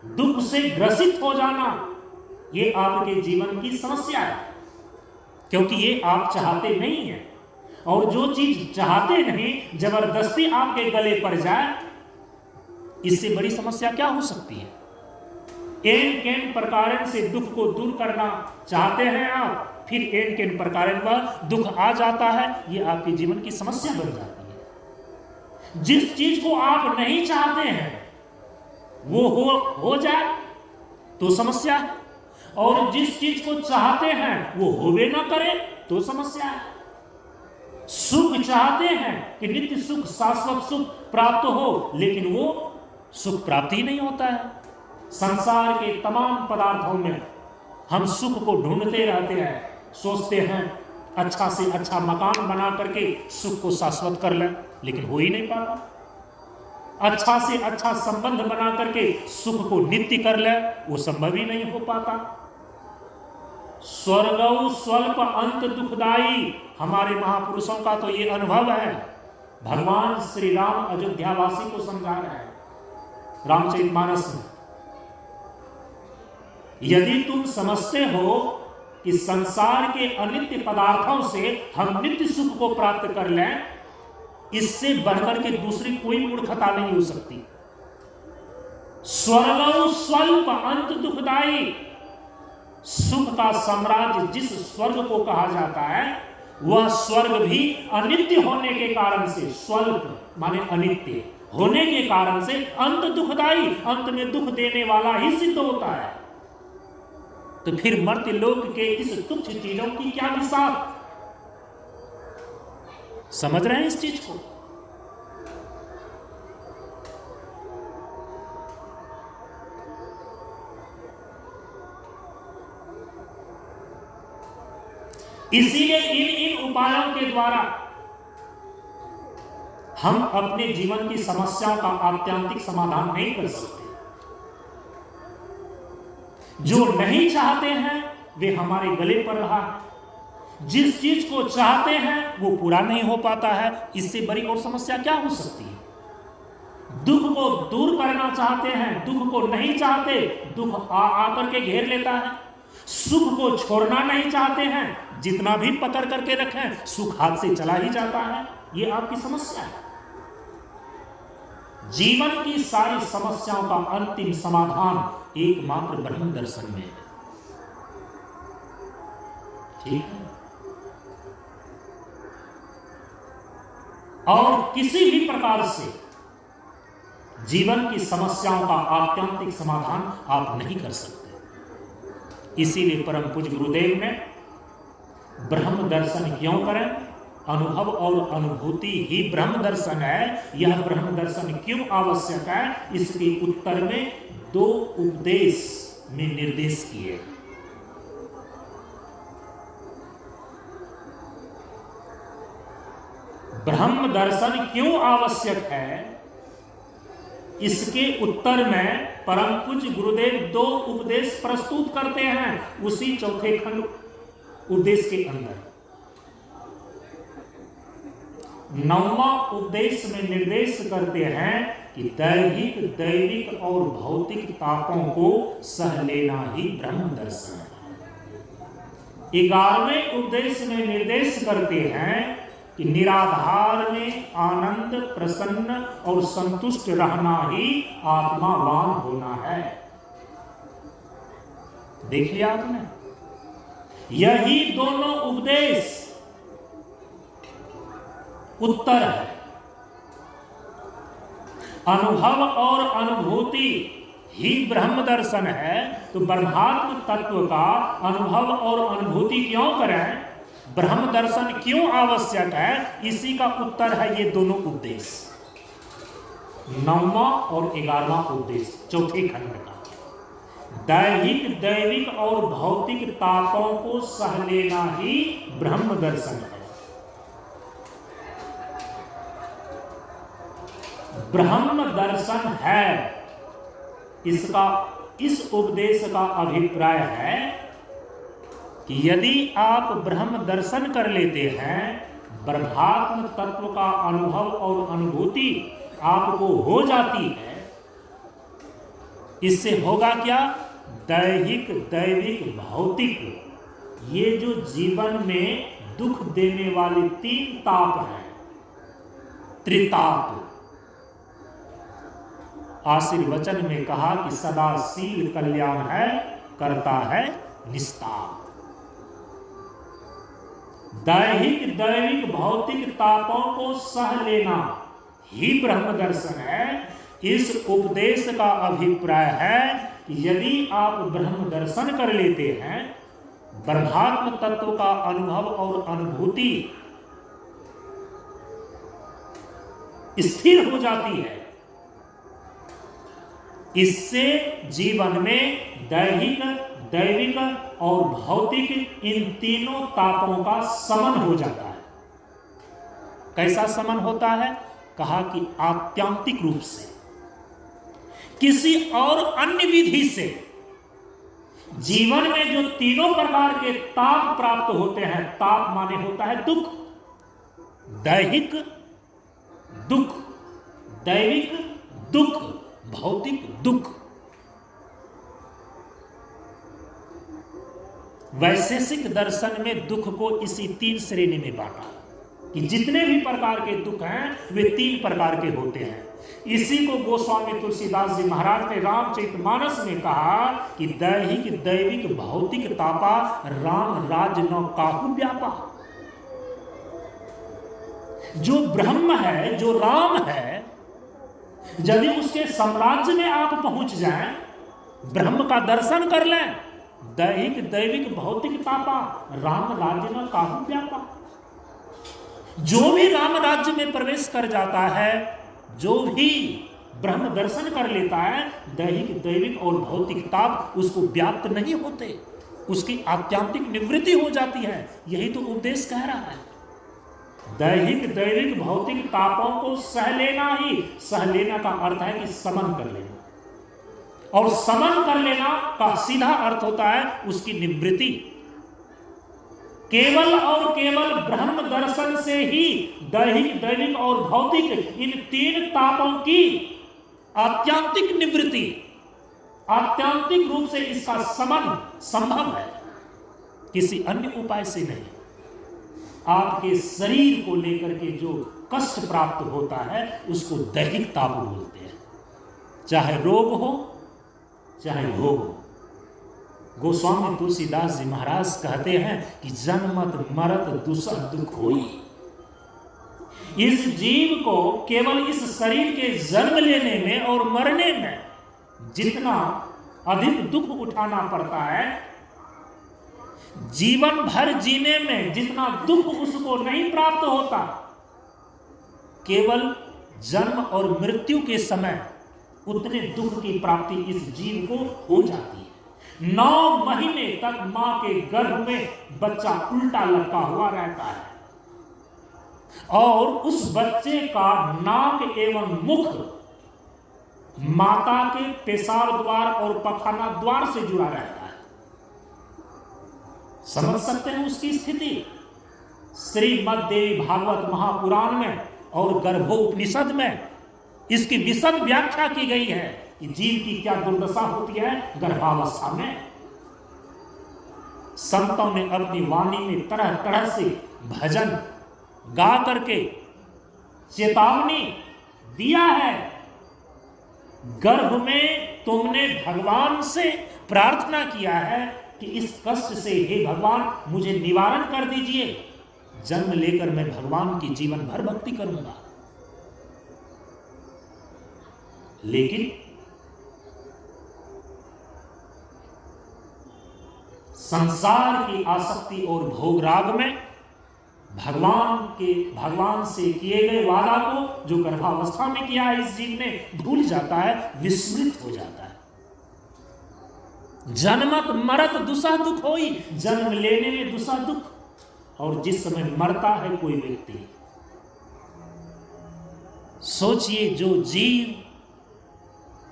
दुख से ग्रसित हो जाना, ये आपके जीवन की समस्या है, क्योंकि ये आप चाहते नहीं हैं। और जो चीज चाहते नहीं जबरदस्ती आपके गले पड़ जाए, इससे बड़ी समस्या क्या हो सकती है? एन प्रकार से दुख को दूर करना चाहते हैं आप, फिर एन प्रकार पर दुख आ जाता है, ये आपके जीवन की समस्या बन जाती है। जिस चीज को आप नहीं चाहते हैं वो हो जाए तो समस्या है, और जिस चीज को चाहते हैं वो होवे ना करे तो समस्या है। सुख चाहते हैं कि नित्य सुख, शाश्वत सुख प्राप्त हो, लेकिन वो सुख प्राप्त ही नहीं होता है। संसार के तमाम पदार्थों में हम सुख को ढूंढते रहते हैं, सोचते हैं अच्छा से अच्छा मकान बना करके सुख को शाश्वत कर लें, लेकिन हो ही नहीं पाता। अच्छा से अच्छा संबंध बना करके सुख को नित्य कर ले, वो संभव ही नहीं हो पाता। स्वर्गौ स्वल्प अंत दुखदाई, हमारे महापुरुषों का तो ये अनुभव है। भगवान श्री राम अयोध्यावासी को समझा रहे हैं रामचरितमानस में, यदि तुम समझते हो कि संसार के अनित्य पदार्थों से हम नित्य सुख को प्राप्त कर लें, इससे बढ़कर के दूसरी कोई मूर्खता नहीं हो सकती। स्वर्गौ स्वल्प अंत दुखदाई, सुख का साम्राज्य जिस स्वर्ग को कहा जाता है, वह स्वर्ग भी अनित्य होने के कारण से, स्वल्प माने अनित्य होने के कारण से अंत दुखदाई, अंत में दुख देने वाला ही सिद्ध होता है। तो फिर मर्त्य लोक के इस तुच्छ चीजों की क्या विसात? समझ रहे हैं इस चीज को? इसीलिए इन उपायों के द्वारा हम अपने जीवन की समस्याओं का आत्यंतिक समाधान नहीं कर सकते। जो नहीं चाहते हैं वे हमारे गले पर रहा है, जिस चीज को चाहते हैं वो पूरा नहीं हो पाता है, इससे बड़ी और समस्या क्या हो सकती है? दुख को दूर करना चाहते हैं, दुख को नहीं चाहते, दुख आकर के घेर लेता है। सुख को छोड़ना नहीं चाहते हैं, जितना भी पकड़ करके रखें सुख हाथ से चला ही जाता है। ये आपकी समस्या है। जीवन की सारी समस्याओं का अंतिम समाधान एकमात्र ब्रह्म दर्शन में है। ठीक है? और किसी भी प्रकार से जीवन की समस्याओं का आत्यंतिक समाधान आप नहीं कर सकते। इसीलिए परम पूज्य गुरुदेव ने ब्रह्म दर्शन क्यों करें? अनुभव और अनुभूति ही ब्रह्म दर्शन है। यह ब्रह्म दर्शन क्यों आवश्यक है? इसके उत्तर में 2 उपदेश में निर्देश किए। ब्रह्म दर्शन क्यों आवश्यक है, इसके उत्तर में परम पूज्य गुरुदेव 2 उपदेश प्रस्तुत करते हैं उसी चौथे खंड उपदेश के अंदर। 9वां उपदेश में निर्देश करते हैं कि दैहिक, दैविक और भौतिक तापों को सह लेना ही ब्रह्म दर्शन है। 11वें उपदेश में निर्देश करते हैं कि निराधार में आनंद, प्रसन्न और संतुष्ट रहना ही आत्मावान होना है। देख लिया आपने? यही दोनों उपदेश उत्तर है। अनुभव और अनुभूति ही ब्रह्म दर्शन है, तो ब्रह्मात्म तत्व का अनुभव और अनुभूति क्यों करें, ब्रह्म दर्शन क्यों आवश्यक है, इसी का उत्तर है ये दोनों उपदेश, 9वां और 11वां उपदेश चौथे खंड का। दैहिक दैविक और भौतिक तापों को सह लेना ही ब्रह्म दर्शन है। ब्रह्म दर्शन है, इसका इस उपदेश का अभिप्राय है कि यदि आप ब्रह्म दर्शन कर लेते हैं, ब्रह्मात्म तत्व का अनुभव और अनुभूति आपको हो जाती है, इससे होगा क्या, दैहिक दैविक भौतिक ये जो जीवन में दुख देने वाले 3 ताप हैं, त्रिताप, आशीर्वचन में कहा कि सदाशील कल्याण है, करता है निस्ताप। दैहिक दैविक भौतिक तापों को सह लेना ही ब्रह्म दर्शन है। इस उपदेश का अभिप्राय है कि यदि आप ब्रह्म दर्शन कर लेते हैं, ब्रह्मात्म तत्व का अनुभव और अनुभूति स्थिर हो जाती है, इससे जीवन में दैहिक दैविक और भौतिक इन तीनों तापों का समन हो जाता है। कैसा समन होता है, कहा कि आत्यांतिक रूप से, किसी और अन्य विधि से जीवन में जो तीनों प्रकार के ताप प्राप्त होते हैं, ताप माने होता है दुख, दैहिक दुख, दैविक दुख, भौतिक दुख। वैशेषिक दर्शन में दुख को इसी 3 श्रेणी में बांटा कि जितने भी प्रकार के दुख हैं वे 3 प्रकार के होते हैं। इसी को गोस्वामी तुलसीदास जी महाराज ने रामचरितमानस में कहा कि दैहिक दैविक भौतिक तापा, राम राज न काहू व्यापा। जो ब्रह्म है, जो राम है, यदि उसके साम्राज्य में आप पहुंच जाएं, ब्रह्म का दर्शन कर लें, दैहिक दैविक भौतिक तापा, राम राज्य न काहू व्यापा। जो भी राम राज्य में प्रवेश कर जाता है, जो भी ब्रह्म दर्शन कर लेता है, दैहिक दैविक और भौतिक ताप उसको व्याप्त नहीं होते, उसकी आत्यांतिक निवृत्ति हो जाती है। यही तो उपदेश कह रहा है। दैहिक दैविक भौतिक तापों को सह लेना ही, सह लेना का अर्थ है कि समन कर लेना, और समन कर लेना का सीधा अर्थ होता है उसकी निवृत्ति। केवल और केवल ब्रह्म दर्शन से ही दैहिक दैविक और भौतिक इन 3 तापों की आत्यांतिक निवृत्ति, आत्यांतिक रूप से इसका समन संभव है, किसी अन्य उपाय से नहीं। आपके शरीर को लेकर के जो कष्ट प्राप्त होता है उसको दैहिक ताप बोलते हैं, चाहे रोग हो चाहे भोग हो। गोस्वामी तुलसीदास जी महाराज कहते हैं कि जन्मत मरत दुसह दुख होई। इस जीव को केवल इस शरीर के जन्म लेने में और मरने में जितना अधिक दुख उठाना पड़ता है, जीवन भर जीने में जितना दुख उसको नहीं प्राप्त होता, केवल जन्म और मृत्यु के समय उतने दुख की प्राप्ति इस जीव को हो जाती है। 9 महीने तक मां के गर्भ में बच्चा उल्टा लटका हुआ रहता है और उस बच्चे का नाक एवं मुख माता के पेशाब द्वार और पखाना द्वार से जुड़ा रहता है। समझ सकते हैं उसकी स्थिति। श्रीमद् देवी भागवत महापुराण में और गर्भोपनिषद में इसकी विशद व्याख्या की गई है कि जीव की क्या दुर्दशा होती है गर्भावस्था में। संतों ने अपनी वाणी में तरह तरह से भजन गा करके चेतावनी दिया है। गर्भ में तुमने भगवान से प्रार्थना किया है कि इस कष्ट से हे भगवान मुझे निवारण कर दीजिए, जन्म लेकर मैं भगवान की जीवन भर भक्ति करूंगा। लेकिन संसार की आसक्ति और भोग राग में भगवान से किए गए वादा को जो गर्भावस्था में किया है इस जीव ने भूल जाता है, विस्मृत हो जाता है। जन्मत मरत दुसह दुख होई, जन्म लेने में दुसह दुख, और जिस समय मरता है कोई व्यक्ति, सोचिए जो जीव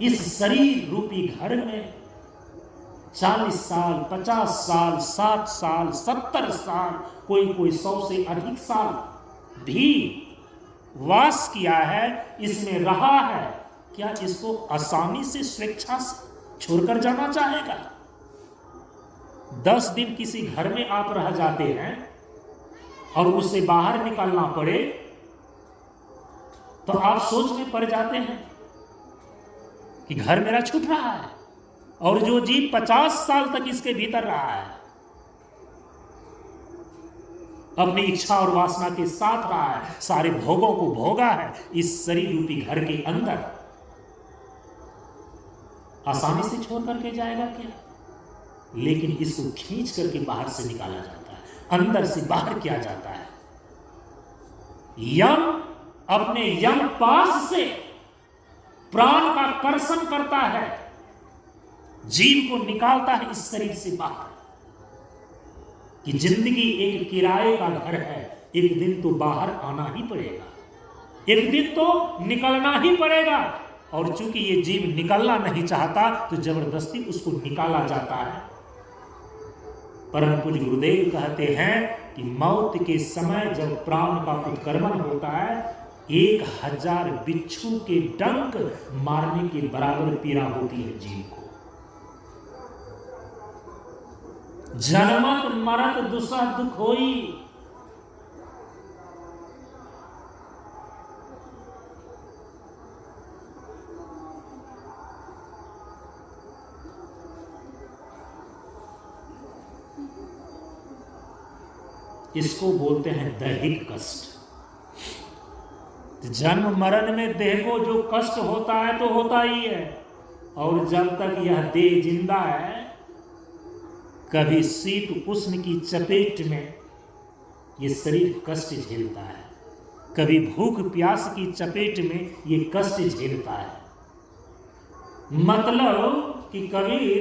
इस शरीर रूपी घर में 40 साल, 50 साल, 60 साल, 70 साल, कोई 100 से अधिक साल भी वास किया है, इसमें रहा है, क्या इसको आसानी से स्वेच्छा से छोड़कर जाना चाहेगा? 10 दिन किसी घर में आप रह जाते हैं और उससे बाहर निकलना पड़े तो आप सोच में पड़ जाते हैं कि घर मेरा छूट रहा है, और जो जीव 50 साल तक इसके भीतर रहा है, अपनी इच्छा और वासना के साथ रहा है, सारे भोगों को भोगा है इस शरीर रूपी घर के अंदर, आसानी से छोड़ करके जाएगा क्या? लेकिन इसको खींच करके बाहर से निकाला जाता है, अंदर से बाहर किया जाता है। यम अपने यम पास से प्राण का कर्षण करता है, जीव को निकालता है इस शरीर से बाहर, कि जिंदगी एक किराए का घर है, एक दिन तो बाहर आना ही पड़ेगा, एक दिन तो निकलना ही पड़ेगा। और चूंकि ये जीव निकलना नहीं चाहता तो जबरदस्ती उसको निकाला जाता है। परम पूज्य गुरुदेव कहते हैं कि मौत के समय जब प्राण का उत्क्रमण होता है, 1000 बिच्छू के डंक मारने के बराबर पीड़ा होती है जीव को। जन्मत मरत दुसह दुख होई, इसको बोलते हैं दैहिक कष्ट। जन्म मरण में देह को जो कष्ट होता है तो होता ही है, और जब तक यह देह जिंदा है, कभी शीत उष्ण की चपेट में ये शरीर कष्ट झेलता है, कभी भूख प्यास की चपेट में ये कष्ट झेलता है। मतलब कि कबीर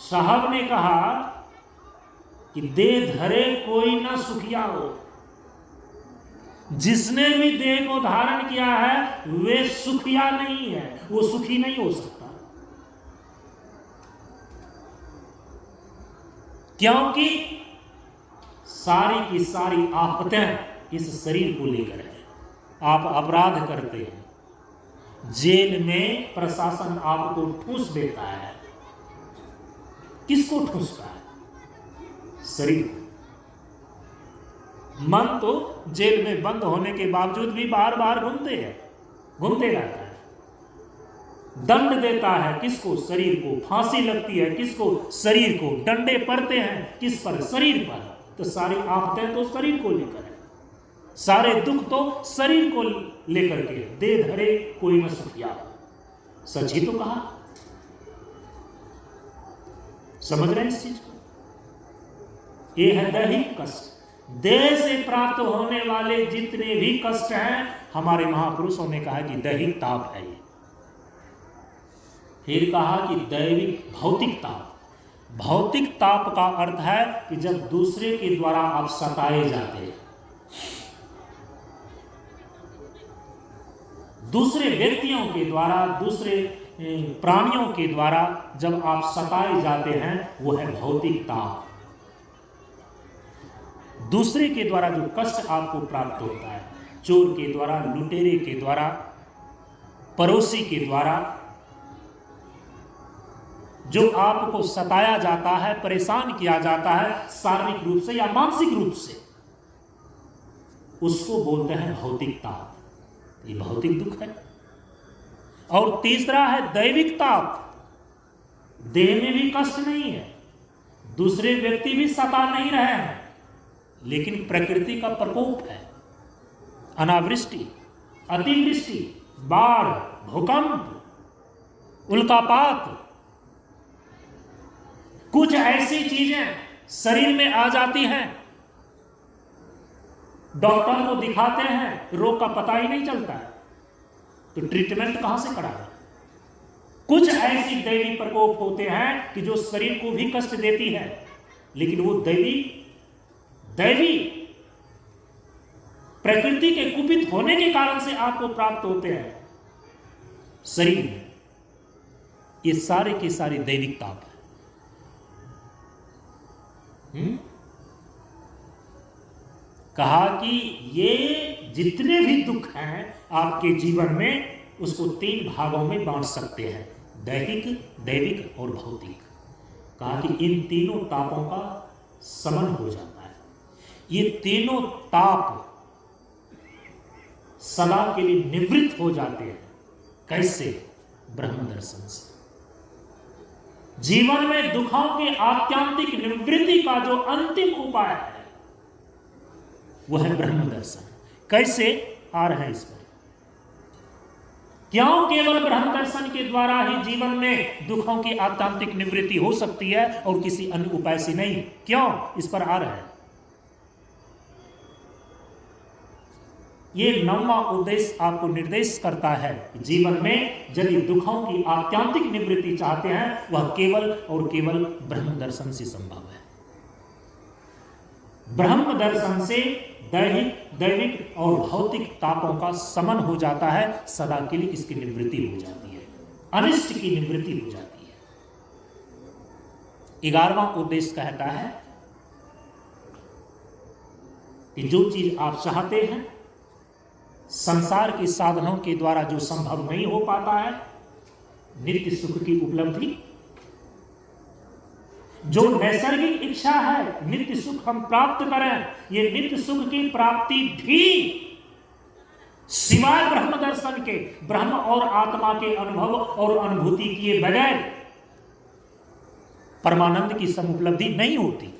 साहब ने कहा कि देह धरे कोई ना सुखिया हो। जिसने भी देह को धारण किया है वे सुखिया नहीं है, वो सुखी नहीं हो सकता, क्योंकि सारी की सारी आफतें इस शरीर को लेकर है। आप अपराध करते हैं, जेल में प्रशासन आपको ठूस देता है, किसको ठूसता है? शरीर। मन तो जेल में बंद होने के बावजूद भी बार बार घूमते रहता है। दंड देता है किसको? शरीर को। फांसी लगती है किसको? शरीर को। डंडे पड़ते हैं किस पर? शरीर पर। तो सारी आफतें तो शरीर को लेकर है, सारे दुख तो शरीर को लेकर के। दे धरे कोई न सुखिया, सच ही तो कहा। समझ रहे हैं इस चीज को? ये है दैहिक कष्ट। देह से प्राप्त होने वाले जितने भी कष्ट हैं, हमारे महापुरुषों ने कहा कि दैहिक ताप है ये। फिर कहा कि दैविक भौतिक ताप। भौतिक ताप का अर्थ है कि जब दूसरे के द्वारा आप सताए जाते हैं, दूसरे व्यक्तियों के द्वारा, दूसरे प्राणियों के द्वारा जब आप सताए जाते हैं, वो है भौतिक ताप। दूसरे के द्वारा जो कष्ट आपको प्राप्त होता है, चोर के द्वारा, लुटेरे के द्वारा, पड़ोसी के द्वारा जो आपको सताया जाता है, परेशान किया जाता है शारीरिक रूप से या मानसिक रूप से, उसको बोलते हैं भौतिक ताप। ये भौतिक दुख है। और तीसरा है दैविक ताप। देह में भी कष्ट नहीं है, दूसरे व्यक्ति भी सता नहीं रहे हैं, लेकिन प्रकृति का प्रकोप है। अनावृष्टि, अतिवृष्टि, बाढ़, भूकंप, उल्कापात, कुछ ऐसी चीजें शरीर में आ जाती हैं, डॉक्टर को दिखाते हैं, रोग का पता ही नहीं चलता है, तो ट्रीटमेंट कहां से कराएं? कुछ ऐसी दैवी प्रकोप होते हैं कि जो शरीर को भी कष्ट देती है, लेकिन वो दैवी प्रकृति के कुपित होने के कारण से आपको प्राप्त होते हैं शरीर में। ये सारे के सारे दैविक ताप है। कहा कि ये जितने भी दुख हैं आपके जीवन में, उसको 3 भागों में बांट सकते हैं, दैहिक, दैविक और भौतिक। कहा कि इन तीनों तापों का समन हो जाता है। ये तीनों ताप सदा के लिए निवृत्त हो जाते हैं। कैसे? ब्रह्म दर्शन से। जीवन में दुखों के आत्यांतिक निवृत्ति का जो अंतिम उपाय है वह है ब्रह्म दर्शन। कैसे आ रहे हैं इस पर? क्यों केवल ब्रह्म दर्शन के द्वारा ही जीवन में दुखों की आत्यांतिक निवृत्ति हो सकती है और किसी अन्य उपाय से नहीं? क्यों? इस पर आ रहे हैं। ये 9वां उद्देश्य आपको निर्देश करता है कि जीवन में यदि दुखों की आत्यांतिक निवृत्ति चाहते हैं, वह केवल और केवल ब्रह्म दर्शन से संभव है। ब्रह्म दर्शन से दैविक और भौतिक तापों का समन हो जाता है, सदा के लिए इसकी निवृत्ति हो जाती है, अनिष्ट की निवृत्ति हो जाती है। 11वां उद्देश्य कहता है कि जो चीज आप चाहते हैं, संसार के साधनों के द्वारा जो संभव नहीं हो पाता है, नित्य सुख की उपलब्धि, जो नैसर्गिक इच्छा है नित्य सुख हम प्राप्त करें, ये नित्य सुख की प्राप्ति भी सिवाय ब्रह्म दर्शन के, ब्रह्म और आत्मा के अनुभव और अनुभूति किए बगैर परमानंद की समुपलब्धि नहीं होती।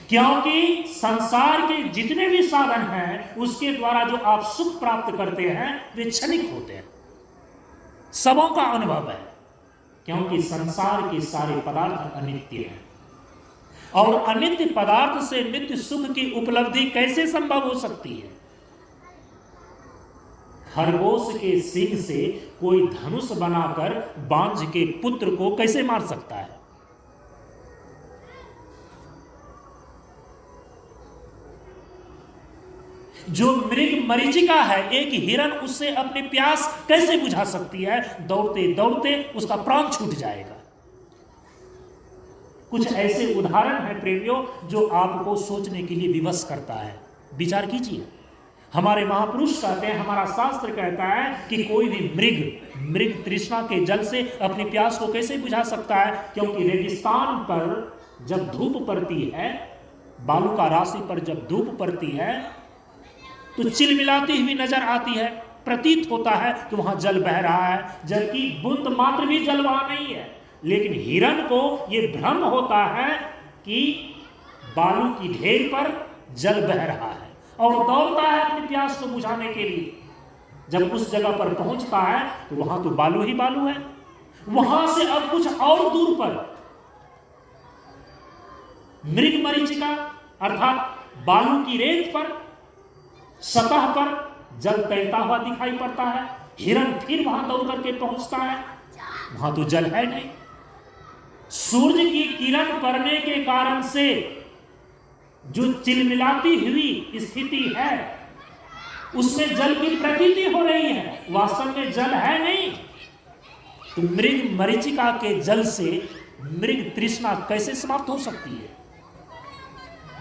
क्योंकि संसार के जितने भी साधन हैं उसके द्वारा जो आप सुख प्राप्त करते हैं वे क्षणिक होते हैं, सबों का अनुभव है। क्योंकि संसार के सारे पदार्थ अनित्य हैं, और अनित्य पदार्थ से नित्य सुख की उपलब्धि कैसे संभव हो सकती है? खरगोश के सींग से कोई धनुष बनाकर बांझ के पुत्र को कैसे मार सकता है? जो मृग मरीचिका है, एक हिरण, उससे अपनी प्यास कैसे बुझा सकती है? दौड़ते दौड़ते उसका प्राण छूट जाएगा। कुछ ऐसे उदाहरण हैं प्रेमियों जो आपको सोचने के लिए विवश करता है। विचार कीजिए। हमारे महापुरुष कहते हैं, हमारा शास्त्र कहता है कि कोई भी मृग तृष्णा के जल से अपनी प्यास को कैसे बुझा सकता है? क्योंकि रेगिस्तान पर जब धूप पड़ती है, बालू का राशि पर जब धूप पड़ती है तो चिलमिलाती हुई नजर आती है, प्रतीत होता है कि वहां जल बह रहा है, जबकि बूंद मात्र भी जल वहां नहीं है। लेकिन हिरण को यह भ्रम होता है कि बालू की ढेर पर जल बह रहा है और दौड़ता है अपनी प्यास को बुझाने के लिए। जब उस जगह पर पहुंचता है तो वहां तो बालू ही बालू है। वहां से अब कुछ और दूर पर मृग मरीचिका अर्थात बालू की रेत पर सतह पर जल तैरता हुआ दिखाई पड़ता है। हिरण फिर वहां दौड़ करके पहुंचता है, वहां तो जल है नहीं। सूर्य की किरण पड़ने के कारण से जो चिलमिलाती हुई स्थिति है उसमें जल की प्रतीति हो रही है, वास्तव में जल है नहीं। तो मृग मरीचिका के जल से मृग तृष्णा कैसे समाप्त हो सकती है?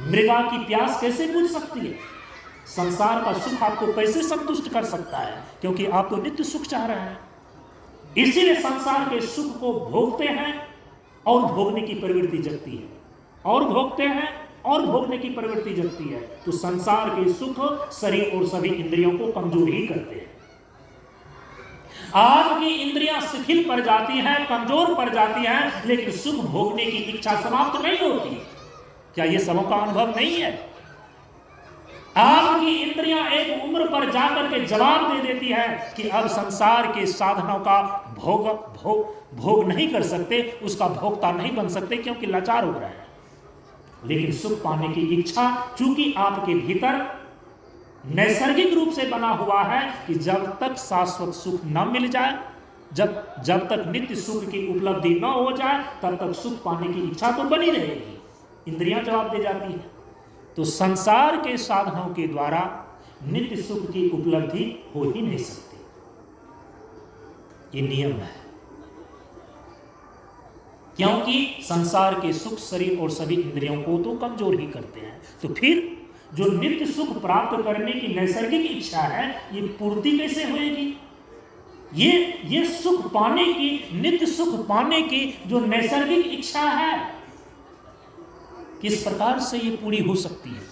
मृगा की प्यास कैसे बुझ सकती है? संसार का सुख आपको कैसे संतुष्ट कर सकता है? क्योंकि आप तो नित्य सुख चाह रहे हैं। इसीलिए संसार के सुख को भोगते हैं और भोगने की प्रवृत्ति जगती है, और भोगते हैं और भोगने की प्रवृत्ति जगती है। तो संसार के सुख शरीर और सभी इंद्रियों को कमजोर ही करते हैं। आपकी इंद्रियां शिथिल पड़ जाती हैं, कमजोर पड़ जाती हैं, लेकिन सुख भोगने की इच्छा समाप्त नहीं होती। क्या यह सबों का अनुभव नहीं है? आपकी इंद्रियां एक उम्र पर जाकर के जवाब दे देती है कि अब संसार के साधनों का भोग नहीं कर सकते, उसका भोक्ता नहीं बन सकते, क्योंकि लाचार हो रहा है। लेकिन सुख पाने की इच्छा चूंकि आपके भीतर नैसर्गिक रूप से बना हुआ है कि जब तक शाश्वत सुख न मिल जाए, जब तक नित्य सुख की उपलब्धि न हो जाए, तब तक सुख पाने की इच्छा तो बनी रहेगी, इंद्रियां जवाब दे जाती है। तो संसार के साधनों के द्वारा नित्य सुख की उपलब्धि हो ही नहीं सकती, ये नियम है। क्योंकि संसार के सुख शरीर और सभी इंद्रियों को तो कमजोर ही करते हैं। तो फिर जो नित्य सुख प्राप्त करने की नैसर्गिक इच्छा है, ये पूर्ति कैसे होएगी? ये सुख पाने की, नित्य सुख पाने की जो नैसर्गिक इच्छा है, किस प्रकार से ये पूरी हो सकती है?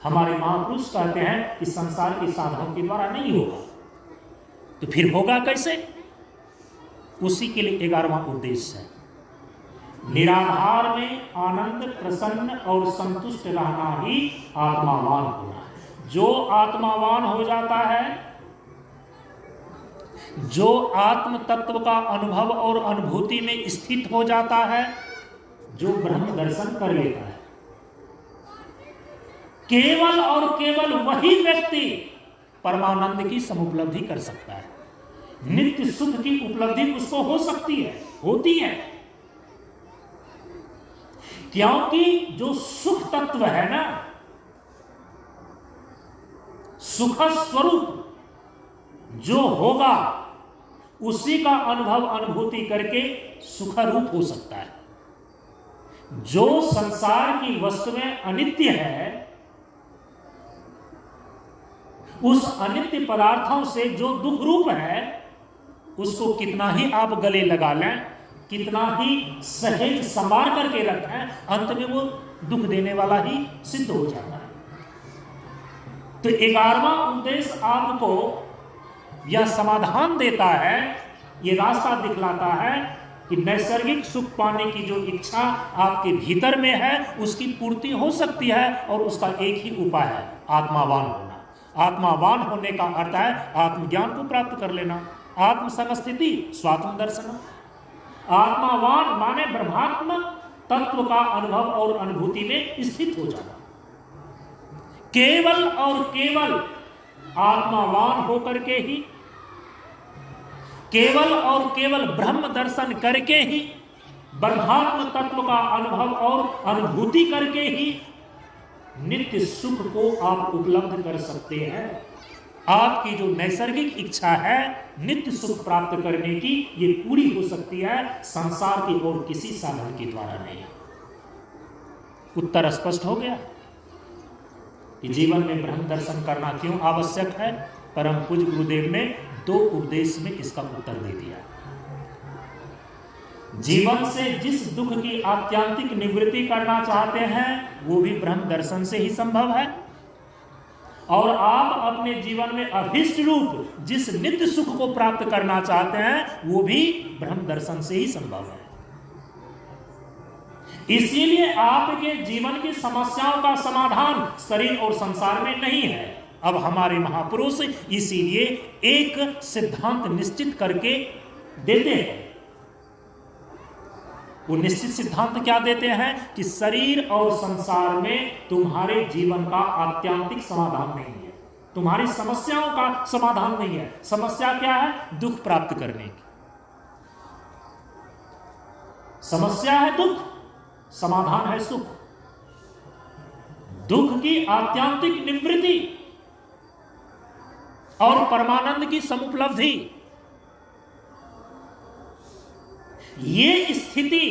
हमारे महापुरुष कहते हैं कि संसार के साधनों के द्वारा नहीं होगा। तो फिर होगा कैसे? उसी के लिए 11वां उपदेश है, निराधार में आनंद, प्रसन्न और संतुष्ट रहना ही आत्मावान होना है। जो आत्मावान हो जाता है, जो आत्म तत्व का अनुभव और अनुभूति में स्थित हो जाता है, जो ब्रह्म दर्शन कर लेता है, केवल और केवल वही व्यक्ति परमानंद की समुपलब्धि कर सकता है। नित्य सुख की उपलब्धि उसको हो सकती है, होती है। क्योंकि जो सुख तत्व है ना, सुख स्वरूप जो होगा, उसी का अनुभव अनुभूति करके सुख रूप हो सकता है। जो संसार की वस्तुएं अनित्य है, उस अनित्य पदार्थों से जो दुख रूप है, उसको कितना ही आप गले लगा लें, कितना ही सहेज संभाल करके रखें, अंत में वो दुख देने वाला ही सिद्ध हो जाता है। तो 11वां उपदेश आपको यह समाधान देता है, ये रास्ता दिखलाता है कि नैसर्गिक सुख पाने की जो इच्छा आपके भीतर में है, उसकी पूर्ति हो सकती है, और उसका एक ही उपाय है, आत्मावान होना। आत्मावान होने का अर्थ है आत्मज्ञान को प्राप्त कर लेना, आत्म संस्थिति, स्वात्म दर्शन। आत्मावान माने ब्रह्मात्म तत्व का अनुभव और अनुभूति में स्थित हो जाना। केवल और केवल आत्मावान होकर के ही, केवल और केवल ब्रह्म दर्शन करके ही, ब्रह्मात्म तत्व का अनुभव और अनुभूति करके ही नित्य सुख को आप उपलब्ध कर सकते हैं। आपकी जो नैसर्गिक इच्छा है नित्य सुख प्राप्त करने की, ये पूरी हो सकती है संसार की और किसी साधन के द्वारा नहीं। उत्तर स्पष्ट हो गया कि जीवन में ब्रह्म दर्शन करना क्यों आवश्यक है। परम पूज्य गुरुदेव ने 2 उपदेश में इसका उत्तर दे दिया। जीवन से जिस दुख की आत्यांतिक निवृत्ति करना चाहते हैं, वो भी ब्रह्म दर्शन से ही संभव है। और आप अपने जीवन में अभिष्ट रूप जिस नित्य सुख को प्राप्त करना चाहते हैं, वो भी ब्रह्म दर्शन से ही संभव है। इसीलिए आपके जीवन की समस्याओं का समाधान शरीर और संसार में नहीं है। अब हमारे महापुरुष इसीलिए एक सिद्धांत निश्चित करके देते हैं। वो निश्चित सिद्धांत क्या देते हैं कि शरीर और संसार में तुम्हारे जीवन का आत्यांतिक समाधान नहीं है, तुम्हारी समस्याओं का समाधान नहीं है। समस्या क्या है? दुख प्राप्त करने की समस्या है, दुख, समाधान है सुख। दुख की आत्यांतिक निवृत्ति और परमानंद की समुपलब्धि, ये स्थिति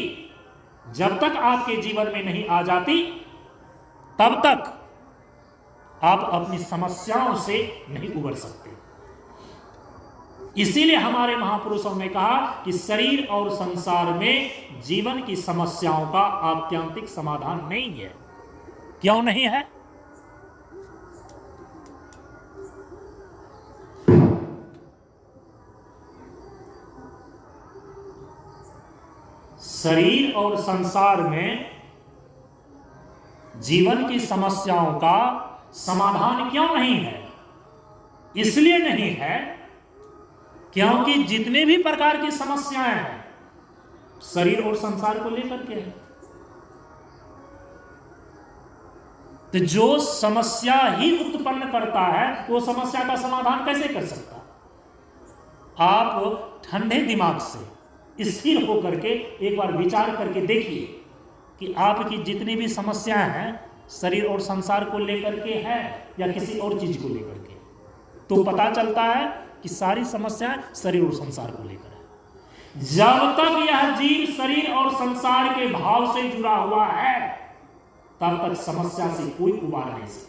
जब तक आपके जीवन में नहीं आ जाती, तब तक आप अपनी समस्याओं से नहीं उबर सकते। इसीलिए हमारे महापुरुषों ने कहा कि शरीर और संसार में जीवन की समस्याओं का आत्यांतिक समाधान नहीं है। क्यों नहीं है? शरीर और संसार में जीवन की समस्याओं का समाधान क्यों नहीं है? इसलिए नहीं है क्योंकि जितने भी प्रकार की समस्याएं हैं शरीर और संसार को लेकर के है। तो जो समस्या ही उत्पन्न करता है वो समस्या का समाधान कैसे कर सकता? आप ठंडे दिमाग से स्थिर होकर के एक बार विचार करके देखिए कि आपकी जितनी भी समस्याएं हैं शरीर और संसार को लेकर के है या किसी और चीज को लेकर के, तो पता चलता है कि सारी समस्याएं शरीर और संसार को लेकर है। जब तक यह जीव शरीर और संसार के भाव से जुड़ा हुआ है तब तक समस्या से कोई उबार नहीं सकता।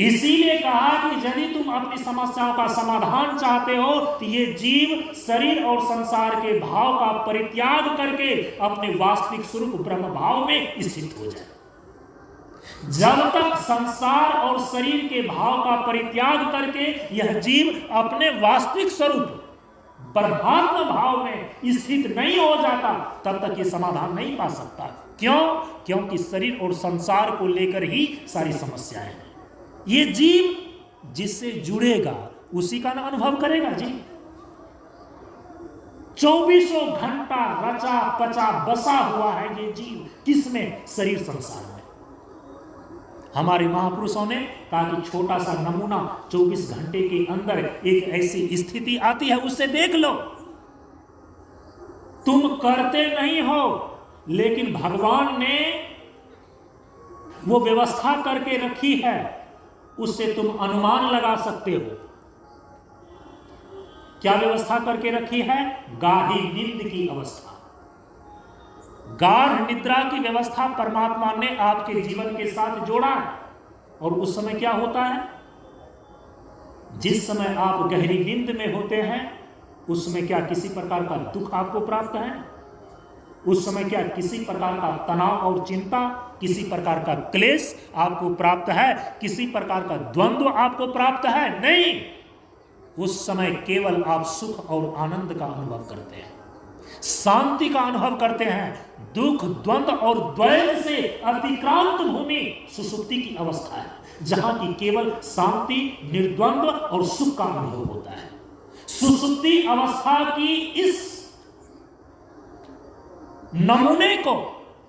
इसीलिए कहा कि यदि तुम अपनी समस्याओं का समाधान चाहते हो तो ये जीव शरीर और संसार के भाव का परित्याग करके अपने वास्तविक स्वरूप ब्रह्म भाव में स्थित हो जाए। जब तक संसार और शरीर के भाव का परित्याग करके यह जीव अपने वास्तविक स्वरूप परमात्मा भाव में स्थित नहीं हो जाता तब तक ये समाधान नहीं पा सकता। क्यों? क्योंकि शरीर और संसार को लेकर ही सारी समस्याएं हैं। ये जीव जिससे जुड़ेगा उसी का अनुभव करेगा। जी 24 घंटा रचा पचा बसा हुआ है ये जीव, किसमें? शरीर संसार में। हमारे महापुरुषों ने कहा कि छोटा सा नमूना 24 घंटे के अंदर एक ऐसी स्थिति आती है, उससे देख लो। तुम करते नहीं हो लेकिन भगवान ने वो व्यवस्था करके रखी है, उससे तुम अनुमान लगा सकते हो। क्या व्यवस्था करके रखी है? गाढ़ी नींद की अवस्था, गाढ़ निद्रा की व्यवस्था परमात्मा ने आपके जीवन के साथ जोड़ा है। और उस समय क्या होता है? जिस समय आप गहरी नींद में होते हैं उस समय क्या किसी प्रकार का दुख आपको प्राप्त है? उस समय क्या किसी प्रकार का तनाव और चिंता, किसी प्रकार का क्लेश आपको प्राप्त है? किसी प्रकार का द्वंद्व आपको प्राप्त है? नहीं। उस समय केवल आप सुख और आनंद का अनुभव करते हैं, शांति का अनुभव करते हैं। दुख द्वंद्व और द्वैत से अतिक्रांत भूमि सुसुप्ति की अवस्था है, जहां की केवल शांति, निर्द्वंद्व और सुख का अनुभव होता है। सुसुप्ति अवस्था की इस नमूने को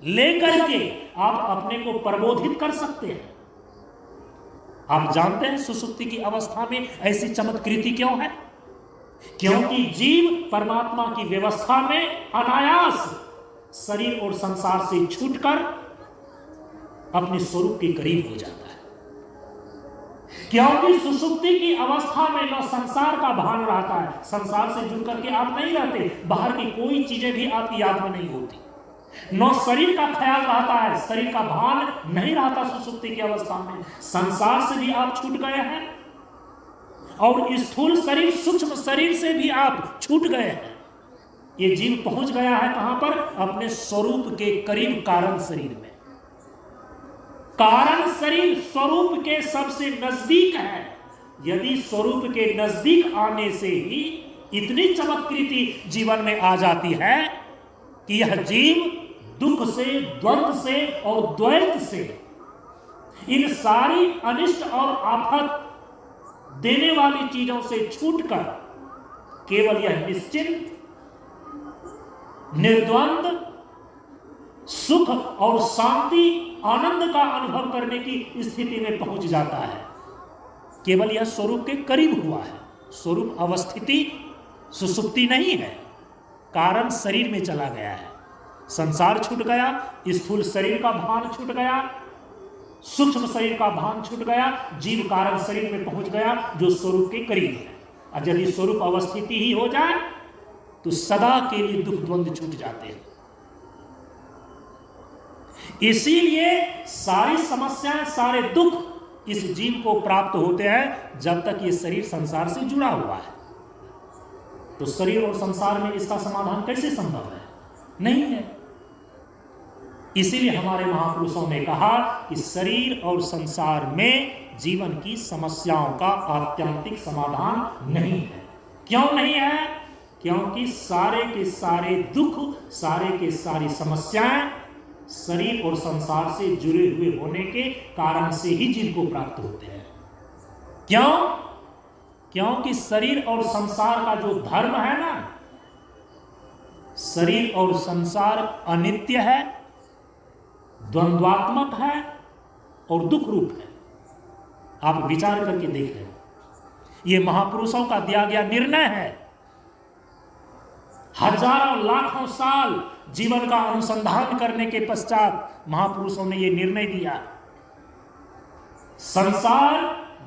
लेकर के आप अपने को प्रबोधित कर सकते हैं। आप जानते हैं सुसुप्ति की अवस्था में ऐसी चमत्कृति क्यों है? क्योंकि जीव परमात्मा की व्यवस्था में अनायास शरीर और संसार से छूटकर अपने स्वरूप के करीब हो जाता है। क्योंकि सुसुप्ति की अवस्था में न संसार का भान रहता है, संसार से जुड़ करके आप नहीं रहते, बाहर की कोई चीजें भी आपकी याद में नहीं होती, न शरीर का ख्याल रहता है, शरीर का भान नहीं रहता। सुसुप्ति की अवस्था में संसार से भी आप छूट गए हैं और स्थूल शरीर, सूक्ष्म शरीर से भी आप छूट गए हैं। ये जीव पहुंच गया है कहां पर? अपने स्वरूप के करीब, कारण शरीर में। कारण शरीर स्वरूप के सबसे नजदीक है। यदि स्वरूप के नजदीक आने से ही इतनी चमत्कृति जीवन में आ जाती है कि यह जीव दुख से, द्वंद्व से और द्वैत से, इन सारी अनिष्ट और आफत देने वाली चीजों से छूटकर केवल यह निश्चिंत, निर्द्वंद सुख और शांति, आनंद का अनुभव करने की स्थिति में पहुंच जाता है। केवल यह स्वरूप के करीब हुआ है। स्वरूप अवस्थिति सुसुप्ति नहीं है, कारण शरीर में चला गया है। संसार छूट गया, स्थूल शरीर का भान छूट गया, सूक्ष्म शरीर का भान छूट गया, जीव कारण शरीर में पहुंच गया जो स्वरूप के करीब है। और यदि स्वरूप अवस्थिति ही हो जाए तो सदा के लिए दुख द्वंद्व छूट जाते हैं। इसीलिए सारी समस्याएं, सारे दुख इस जीव को प्राप्त होते हैं जब तक ये शरीर संसार से जुड़ा हुआ है। तो शरीर और संसार में इसका समाधान कैसे संभव है? नहीं है। इसीलिए हमारे महापुरुषों ने कहा कि शरीर और संसार में जीवन की समस्याओं का आत्यंतिक समाधान नहीं है। क्यों नहीं है? क्योंकि सारे के सारे दुख, सारे के सारी समस्याएं शरीर और संसार से जुड़े हुए होने के कारण से ही जीव को प्राप्त होते हैं। क्यों? क्योंकि शरीर और संसार का जो धर्म है ना, शरीर और संसार अनित्य है, द्वंद्वात्मक है और दुख रूप है। आप विचार करके देख लें, ये महापुरुषों का दिया गया निर्णय है। हजारों लाखों साल जीवन का अनुसंधान करने के पश्चात महापुरुषों ने यह निर्णय दिया। संसार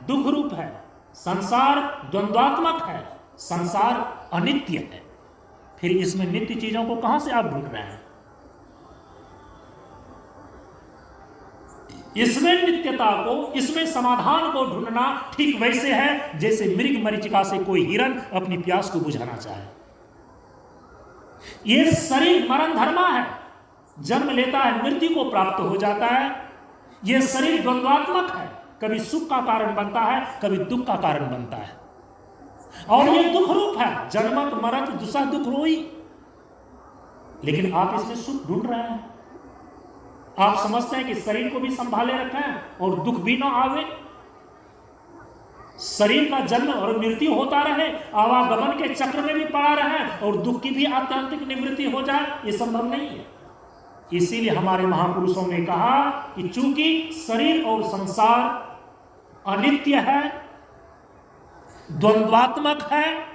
दुख रूप है, संसार द्वंद्वात्मक है, संसार अनित्य है। फिर इसमें नित्य चीजों को कहां से आप ढूंढ रहे हैं? इसमें नित्यता को, इसमें समाधान को ढूंढना ठीक वैसे है जैसे मृग मरीचिका से कोई हिरन अपनी प्यास को बुझाना चाहे। यह शरीर मरण धर्मा है, जन्म लेता है, मृत्यु को प्राप्त हो जाता है। यह शरीर द्वंद्वात्मक है, कभी सुख का कारण बनता है, कभी दुख का कारण बनता है। और यह दुख रूप है, जन्मत मरत दुसह दुख रोई। लेकिन आप इसमें सुख ढूंढ रहे हैं। आप समझते हैं कि शरीर को भी संभाले रखें और दुख भी ना आवे, शरीर का जन्म और मृत्यु होता रहे, आवागमन के चक्र में भी पड़ा रहे और दुख की भी आत्यंतिक निवृत्ति हो जाए, यह संभव नहीं है। इसीलिए हमारे महापुरुषों ने कहा कि चूंकि शरीर और संसार अनित्य है, द्वंद्वात्मक है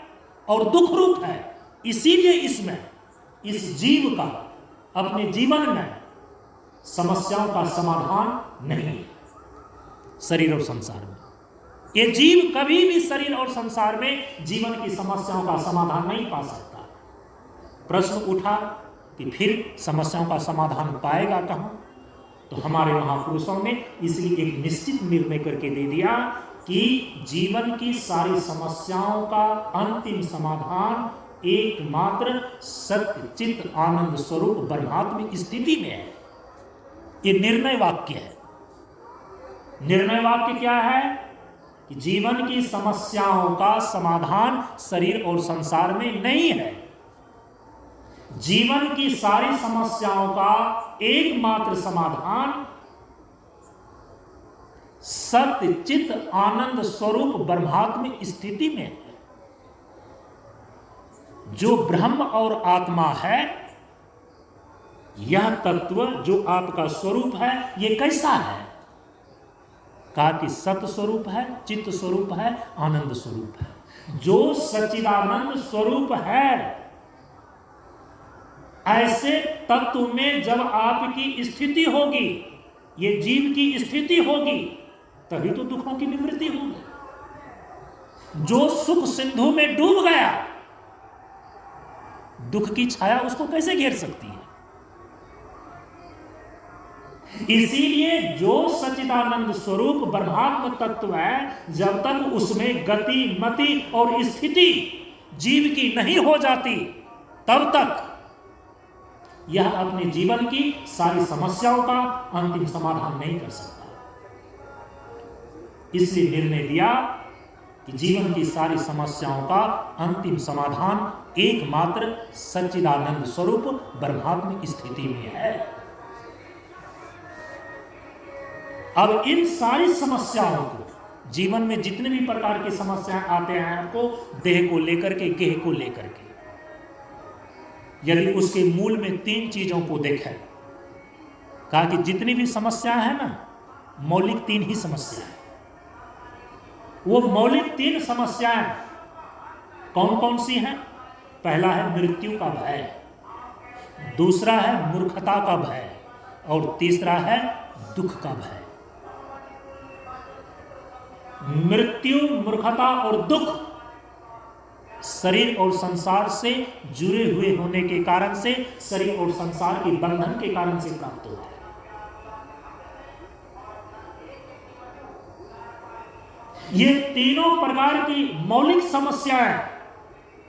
और दुख रूप है, इसीलिए इसमें इस जीव का अपने जीवन में समस्याओं का समाधान नहीं है। शरीर और संसार में ये जीव कभी भी शरीर और संसार में जीवन की समस्याओं का समाधान नहीं पा सकता। प्रश्न उठा कि फिर समस्याओं का समाधान पाएगा कहां? तो हमारे महापुरुषों ने इसलिए एक निश्चित निर्णय करके दे दिया कि जीवन की सारी समस्याओं का अंतिम समाधान एकमात्र सत्य चित्त आनंद स्वरूप ब्रह्मात्म स्थिति में है। ये निर्णय वाक्य है। निर्णय वाक्य क्या है? कि जीवन की समस्याओं का समाधान शरीर और संसार में नहीं है। जीवन की सारी समस्याओं का एकमात्र समाधान सत्य चित्त आनंद स्वरूप ब्रह्मात्म स्थिति में है। जो ब्रह्म और आत्मा है, यह तत्व जो आपका स्वरूप है, यह कैसा है? कहा कि सत्य स्वरूप है, चित्त स्वरूप है, आनंद स्वरूप है। जो सच्चिदानंद स्वरूप है, ऐसे तत्व में जब आपकी स्थिति होगी, ये जीव की स्थिति होगी, तभी तो दुखों की निवृत्ति होगी। जो सुख सिंधु में डूब गया, दुख की छाया उसको कैसे घेर सकती है? इसीलिए जो सच्चिदानंद स्वरूप ब्रह्मात्म तत्व है, जब तक उसमें गति मति और स्थिति जीव की नहीं हो जाती, तब तक यह अपने जीवन की सारी समस्याओं का अंतिम समाधान नहीं कर सकता। इसलिए निर्णय दिया कि जीवन की सारी समस्याओं का अंतिम समाधान एकमात्र सच्चिदानंद स्वरूप ब्रह्मात्म स्थिति में है। अब इन सारी समस्याओं को, जीवन में जितने भी प्रकार की समस्याएं आते हैं आपको, देह को लेकर के, गेह को लेकर के, यदि उसके मूल में तीन चीजों को देखें, कहा कि जितनी भी समस्याएं हैं ना, मौलिक तीन ही समस्या है। वो मौलिक तीन समस्याएं कौन कौन सी हैं? पहला है मृत्यु का भय, दूसरा है मूर्खता का भय और तीसरा है दुख का भय। मृत्यु, मूर्खता और दुख शरीर और संसार से जुड़े हुए होने के कारण से, शरीर और संसार के बंधन के कारण से प्राप्त होते हैं। ये तीनों प्रकार की मौलिक समस्याएं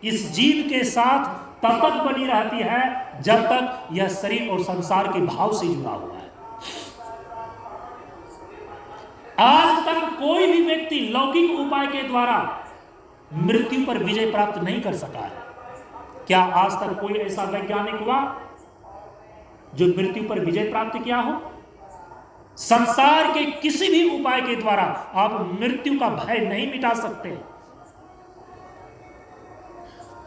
इस जीव के साथ तब तक बनी रहती है जब तक यह शरीर और संसार के भाव से जुड़ा हुआ है। आज तक कोई भी व्यक्ति लौकिक उपाय के द्वारा मृत्यु पर विजय प्राप्त नहीं कर सका है। क्या आज तक कोई ऐसा वैज्ञानिक हुआ जो मृत्यु पर विजय प्राप्त किया हो। संसार के किसी भी उपाय के द्वारा आप मृत्यु का भय नहीं मिटा सकते।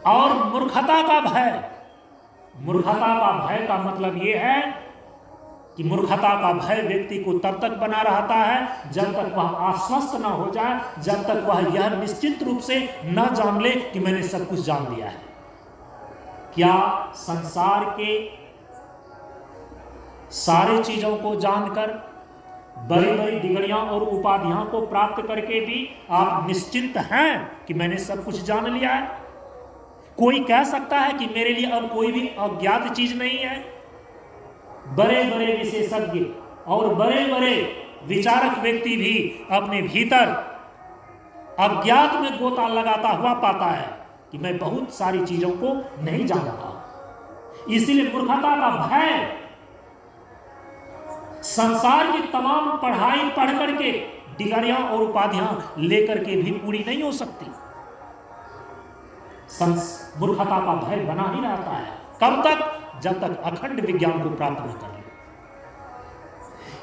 और मूर्खता का भय का मतलब यह है कि मूर्खता का भय व्यक्ति को तब तक बना रहता है जब तक वह आश्वस्त न हो जाए, जब तक वह यह निश्चित रूप से न जान ले कि मैंने सब कुछ जान लिया है। क्या संसार के सारे चीजों को जानकर, बड़ी बड़ी डिग्रियां और उपाधियां को प्राप्त करके भी आप निश्चिंत हैं कि मैंने सब कुछ जान लिया है? कोई कह सकता है कि मेरे लिए अब कोई भी अज्ञात चीज नहीं है? बड़े बड़े विशेषज्ञ और बड़े बड़े विचारक व्यक्ति भी अपने भीतर अज्ञात में गोता लगाता हुआ पाता है कि मैं बहुत सारी चीजों को नहीं जानता। इसीलिए मूर्खता का भय संसार की तमाम पढ़ाई पढ़ करके, डिग्रियां और उपाधियां लेकर के भी पूरी नहीं हो सकती। मूर्खता का भय बना ही रहता है। कब तक? जब तक अखंड विज्ञान को प्राप्त न कर ले।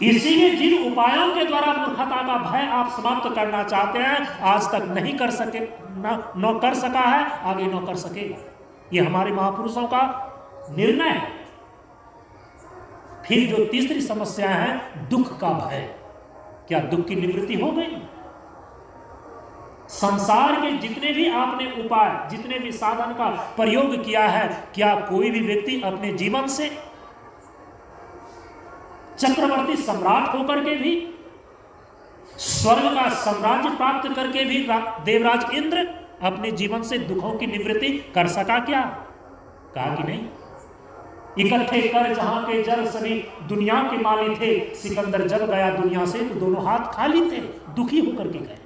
इसीलिए जिन उपायों के द्वारा मूर्खता का भय आप समाप्त करना चाहते हैं, आज तक नहीं कर सके, न कर सका है, आगे न कर सकेगा। ये हमारे महापुरुषों का निर्णय है। फिर जो तीसरी समस्या है, दुख का भय। क्या दुख की निवृत्ति हो गई? संसार के जितने भी आपने उपाय, जितने भी साधन का प्रयोग किया है, क्या कोई भी व्यक्ति अपने जीवन से चक्रवर्ती सम्राट होकर के भी, स्वर्ग का साम्राज्य प्राप्त करके भी देवराज इंद्र अपने जीवन से दुखों की निवृत्ति कर सका क्या? कहा कि नहीं। इकट्ठे कर जहां के जल सभी दुनिया के माली थे, सिकंदर जब गया दुनिया से तो दोनों हाथ खाली थे, दुखी होकर के गए।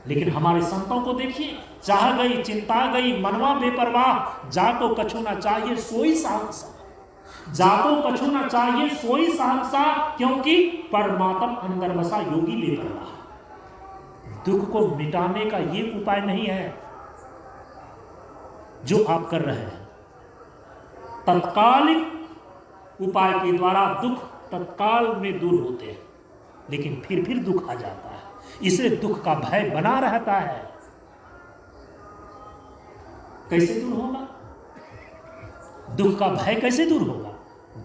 लेकिन हमारे संतों को देखिए, चाह गई चिंता गई मनवा बेपरवाह, जाको कछु ना चाहिए सोई सहंसा, जाको कछु ना चाहिए सोई सहंसा, क्योंकि परमात्म अंदर बसा योगी बेपरवाह। दुख को मिटाने का ये उपाय नहीं है जो आप कर रहे हैं। तत्कालिक उपाय के द्वारा दुख तत्काल में दूर होते हैं, लेकिन फिर दुख आ जाता है। इसलिए दुख का भय बना रहता है। कैसे दूर होगा? दुख का भय कैसे दूर होगा?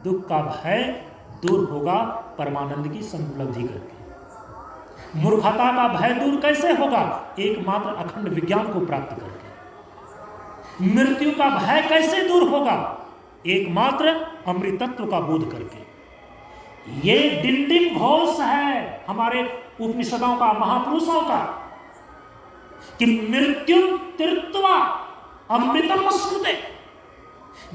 दुख का भय दूर होगा परमानंद की समुपलब्धि करके। मूर्खता का भय दूर कैसे होगा? एकमात्र अखंड विज्ञान को प्राप्त करके। मृत्यु का भय कैसे दूर होगा? एकमात्र अमृतत्व का बोध करके। ये डिंडिम घोष है हमारे उपनिषदों का, महापुरुषों का, कि मृत्यु तीर्थवा अमृतम स्मृते।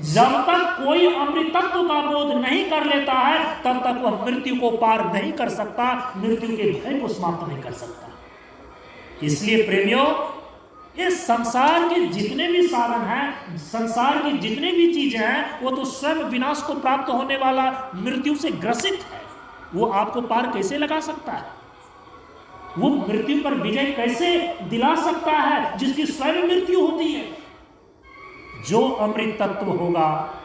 जब तक कोई अमृतत्व का बोध नहीं कर लेता है, तब तक वह मृत्यु को पार नहीं कर सकता, मृत्यु के भय को समाप्त नहीं कर सकता। इसलिए प्रेमियों, ये संसार के जितने भी साधन हैं, संसार की जितने भी चीजें हैं, वो तो स्वयं विनाश को प्राप्त होने वाला मृत्यु से ग्रसित है। वो आपको पार कैसे लगा सकता है? वो मृत्यु पर विजय कैसे दिला सकता है जिसकी स्वयं मृत्यु होती है? जो अमृत तत्व होगा,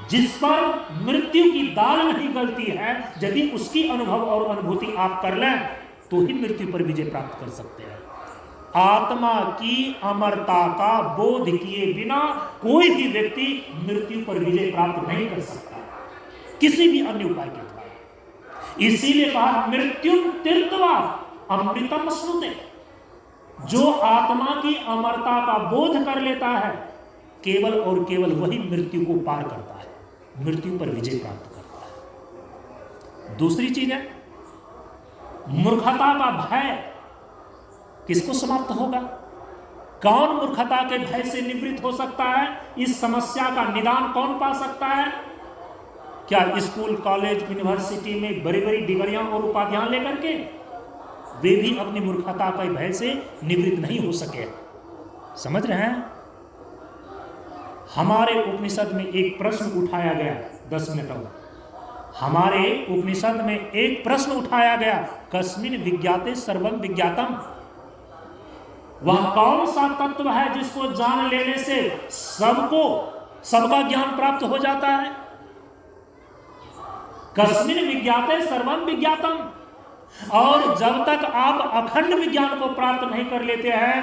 जिस पर मृत्यु की दाल नहीं गलती है, यदि उसकी अनुभव और अनुभूति आप कर लें तो ही मृत्यु पर विजय प्राप्त कर सकते हैं। आत्मा की अमरता का बोध किए बिना कोई भी व्यक्ति मृत्यु पर विजय प्राप्त नहीं कर सकता, किसी भी अन्य उपाय के द्वारा। इसीलिए कहा मृत्यु तीर्थवा अमृतम स्मृते। जो आत्मा की अमरता का बोध कर लेता है, केवल और केवल वही मृत्यु को पार करता है, मृत्यु पर विजय प्राप्त करता है। दूसरी चीज है मूर्खता का भय। किसको समाप्त होगा? कौन मूर्खता के भय से निवृत्त हो सकता है? इस समस्या का निदान कौन पा सकता है? क्या स्कूल, कॉलेज, यूनिवर्सिटी में बड़ी बड़ी डिग्रियां और उपाधियां लेकर के वे भी अपनी मूर्खता के भय से निवृत्त नहीं हो सके? समझ रहे हैं? हमारे उपनिषद में एक प्रश्न उठाया गया, 10 मिनट में हमारे उपनिषद में एक प्रश्न उठाया गया, कस्मिन् विज्ञाते सर्वं विज्ञातम। वह कौन सा तत्व है जिसको जान लेने से सबका ज्ञान प्राप्त हो जाता है? कस्मिन् विज्ञाते सर्वं विज्ञातम। और जब तक आप अखंड विज्ञान को प्राप्त नहीं कर लेते हैं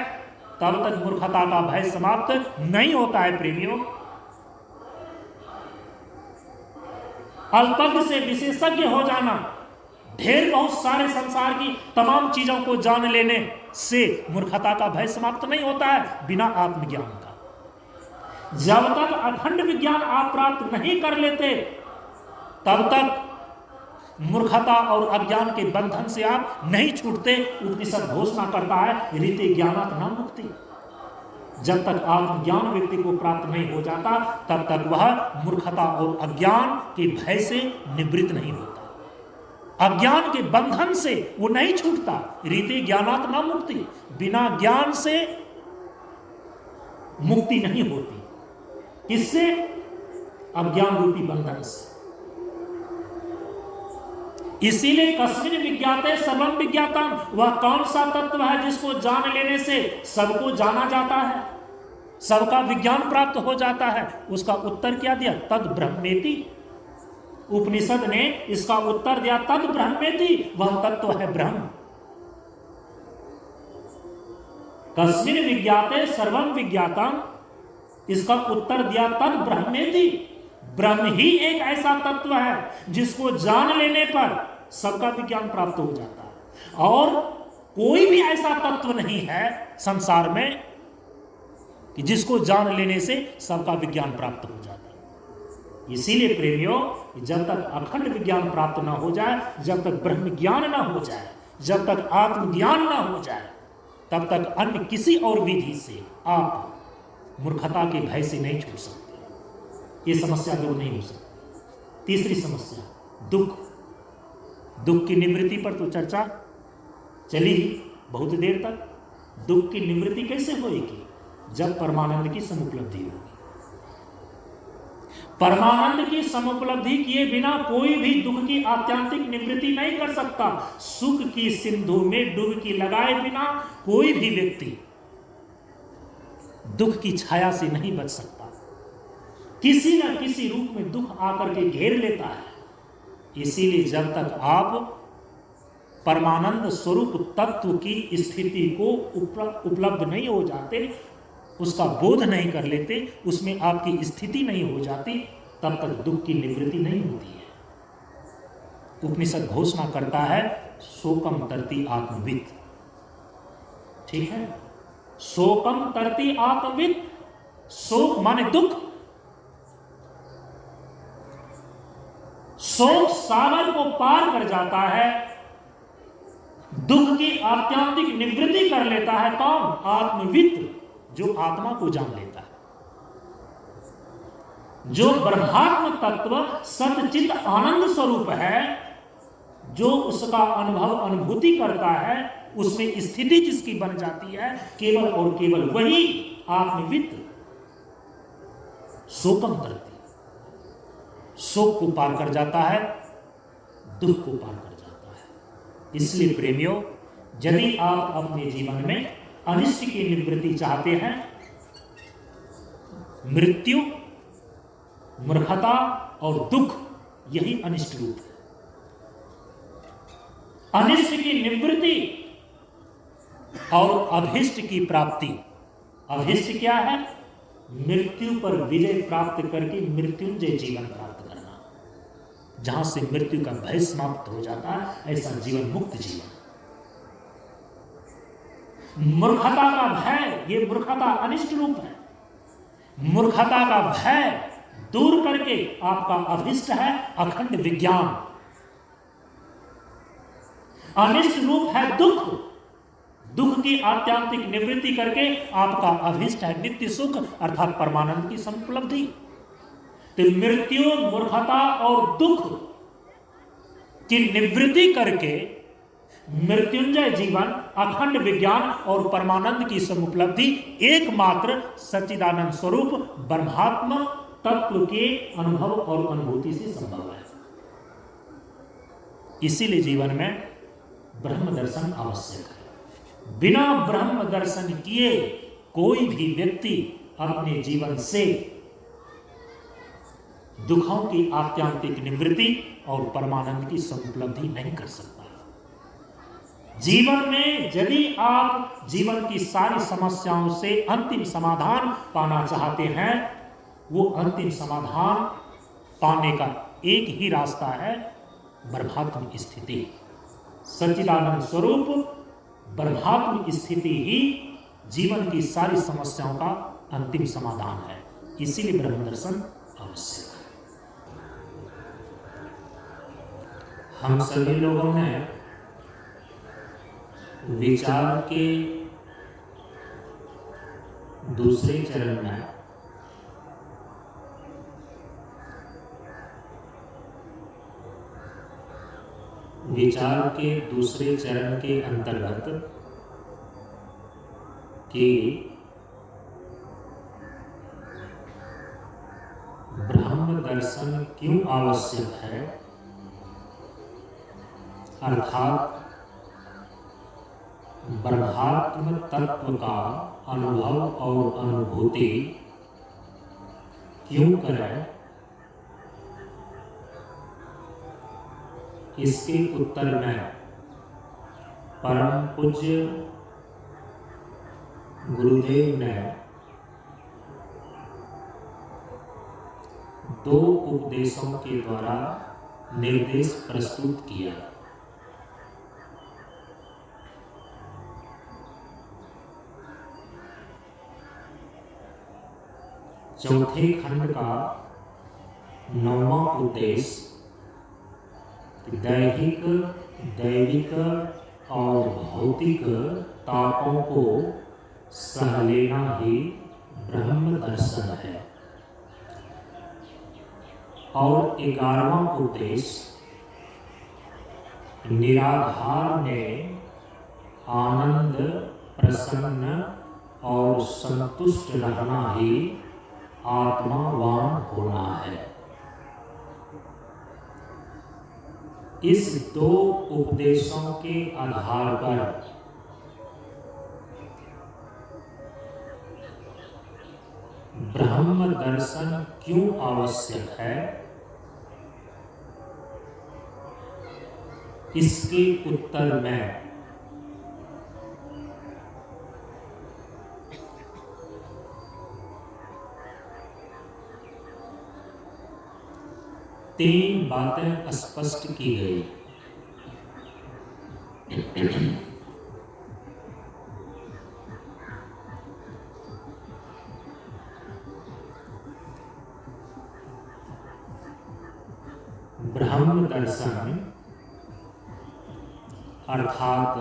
तब तक मूर्खता का भय समाप्त नहीं होता है प्रेमियों। अल्पज्ञ से विशेषज्ञ हो जाना, ढेर बहुत सारे संसार की तमाम चीजों को जान लेने से मूर्खता का भय समाप्त नहीं होता है बिना आत्मज्ञान का। जब तक अखंड विज्ञान आप प्राप्त नहीं कर लेते तब तक मूर्खता और अज्ञान के बंधन से आप नहीं छूटते। उपनिषद घोषणा करता है रीते ज्ञानात् न मुक्ति। जब तक आत्मज्ञान व्यक्ति को प्राप्त नहीं हो जाता तब तक वह मूर्खता और अज्ञान के भय से निवृत्त नहीं होता, अज्ञान के बंधन से वो नहीं छूटता। रीते ज्ञानात् न मुक्ति, बिना ज्ञान से मुक्ति नहीं होती। इससे अज्ञान रूपी बंधन से। इसीलिए कस्मिन् विज्ञाते सर्वं विज्ञातम, वह कौन सा तत्व है जिसको जान लेने से सबको जाना जाता है, सबका विज्ञान प्राप्त हो जाता है। उसका उत्तर क्या दिया? तद ब्रह्मेति। उपनिषद ने इसका उत्तर दिया तद ब्रह्मेति, वह तत्व है ब्रह्म। कस्मिन् विज्ञाते सर्वं विज्ञातम, इसका उत्तर दिया तद ब्रह्मेति। ब्रह्म ही एक ऐसा तत्व है जिसको जान लेने पर सबका विज्ञान प्राप्त हो जाता है। और कोई भी ऐसा तत्व नहीं है संसार में कि जिसको जान लेने से सबका विज्ञान प्राप्त हो जाता है। इसीलिए प्रेमियों, जब तक अखंड विज्ञान प्राप्त ना हो जाए, जब तक ब्रह्म ज्ञान ना हो जाए, जब तक आत्मज्ञान ना हो जाए, तब तक अन्य किसी और विधि से आप मूर्खता के भय से नहीं छूट सकते। ये समस्या दूर नहीं हो सकती। तीसरी समस्या दुख। दुख की निवृत्ति पर तो चर्चा चली बहुत देर तक। दुख की निवृत्ति कैसे होगी? जब परमानंद की समुपलब्धि होगी। परमानंद की समुपलब्धि किए बिना कोई भी दुख की आत्यांतिक निवृत्ति नहीं कर सकता। सुख की सिंधु में डुबकी लगाए बिना कोई भी व्यक्ति दुख की छाया से नहीं बच सकता। किसी न किसी रूप में दुख आकर के घेर लेता है। इसीलिए जब तक आप परमानंद स्वरूप तत्व की स्थिति को उपलब्ध नहीं हो जाते, उसका बोध नहीं कर लेते, उसमें आपकी स्थिति नहीं हो जाती, तब तक दुख की निवृत्ति नहीं होती है। उपनिषद घोषणा करता है शोकम तरति आत्मवित्। ठीक है, शोकम तरति आत्मवित्। शोक माने दुख। शोक सागर को पार कर जाता है, दुख की आत्यांतिक निवृत्ति कर लेता है। कौन? आत्मवित्, जो आत्मा को जान लेता है, जो ब्रह्मात्म तत्व सच्चित आनंद स्वरूप है, जो उसका अनुभव अनुभूति करता है, उसमें स्थिति जिसकी बन जाती है, केवल और केवल वही आत्मवित् शोकम तरति, शोक को पार कर जाता है, दुख को पार कर जाता है। इसलिए प्रेमियों, यदि आप अपने जीवन में अनिष्ट की निवृत्ति चाहते हैं, मृत्यु, मूर्खता और दुख यही अनिष्ट रूप है। अनिष्ट की निवृत्ति और अभिष्ट की प्राप्ति। अभिष्ट क्या है? मृत्यु पर विजय प्राप्त करके मृत्युंजय जीवन प्राप्त करना, जहां से मृत्यु का भय समाप्त हो जाता है, ऐसा जीवन मुक्त जीवन। मूर्खता का भय, ये मूर्खता अनिष्ट रूप है। मूर्खता का भय दूर करके आपका अभिष्ट है अखंड विज्ञान। अनिष्ट रूप है दुख, दुख की आत्यांतिक निवृत्ति करके आपका अभिष्ट है नित्य सुख अर्थात परमानंद की समुपलब्धि। तो मृत्यु, मूर्खता और दुख की निवृत्ति करके मृत्युंजय जीवन, अखंड विज्ञान और परमानंद की समुपलब्धि एकमात्र सच्चिदानंद स्वरूप ब्रह्मात्म तत्व के अनुभव और अनुभूति से संभव है। इसीलिए जीवन में ब्रह्म दर्शन आवश्यक है। बिना ब्रह्म दर्शन किए कोई भी व्यक्ति अपने जीवन से दुखों की आत्यांतिक निवृत्ति और परमानंद की समुपलब्धि नहीं कर सकता। जीवन में यदि आप जीवन की सारी समस्याओं से अंतिम समाधान पाना चाहते हैं, वो अंतिम समाधान पाने का एक ही रास्ता है, ब्रह्मात्म स्थिति। सच्चिदानंद स्वरूप ब्रह्मात्म स्थिति ही जीवन की सारी समस्याओं का अंतिम समाधान है। इसीलिए ब्रह्म दर्शन आवश्यक है। हम सभी लोगों ने विचार के दूसरे चरण में के अंतर्गत कि ब्रह्म दर्शन क्यों आवश्यक है, अर्थात ब्रह्मात्म तत्व का अनुभव और अनुभूति क्यों करें, इसके उत्तर में परम पूज्य गुरुदेव ने दो उपदेशों के द्वारा निर्देश प्रस्तुत किया। चौथे खंड का 9वां उपदेश दैहिक, दैविक और भौतिक तापों को सह लेना ही ब्रह्म दर्शन है। और 11वां उपदेश निराधार में आनंद, प्रसन्न और संतुष्ट रहना ही आत्मावान होना है। इस दो उपदेशों के आधार पर ब्रह्म दर्शन क्यों आवश्यक है, इसके उत्तर में तीन बातें स्पष्ट की गई। ब्रह्म दर्शन अर्थात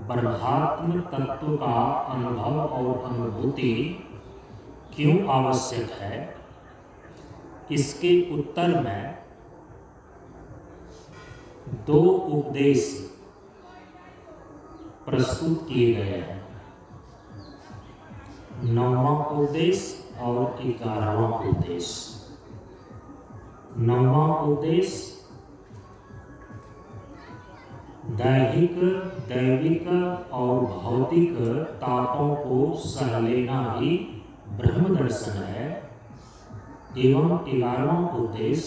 ब्रह्मात्म तत्व का अनुभव और अनुभूति क्यों आवश्यक है, इसके उत्तर में दो उपदेश प्रस्तुत किए गए हैं। 9वां उपदेश और 11वां उपदेश। 9वां उपदेश दैहिक, दैविक और भौतिक तापों को सह लेना ही ब्रह्म दर्शन है। एवं 11वां उपदेश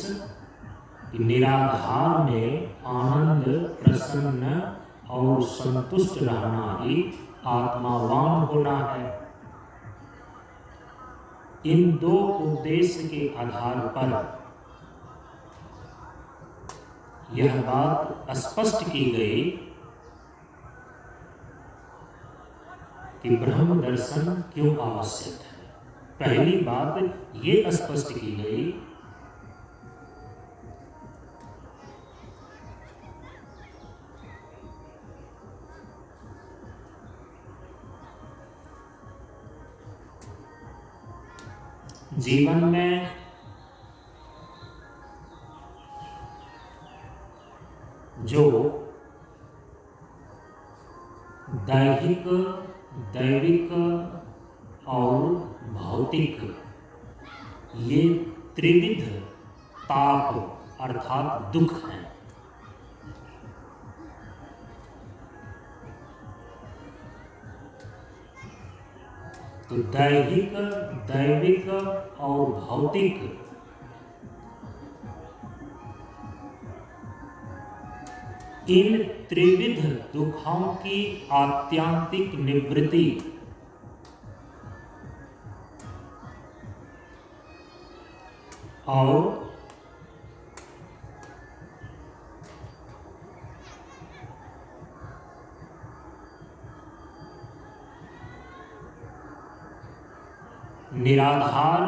निराधार में आनंद, प्रसन्न और संतुष्ट रहना ही आत्मावान होना है। इन दो उपदेश के आधार पर यह बात स्पष्ट की गई कि ब्रह्म दर्शन क्यों आवश्यक है। पहली बात ये स्पष्ट की गई जीवन में जो दैहिक, दैविक और भौतिक ये त्रिविध ताप अर्थात दुख हैं, तो दैहिक, दैविक और भौतिक इन त्रिविध दुखों की आत्यांतिक निवृत्ति और निराधार,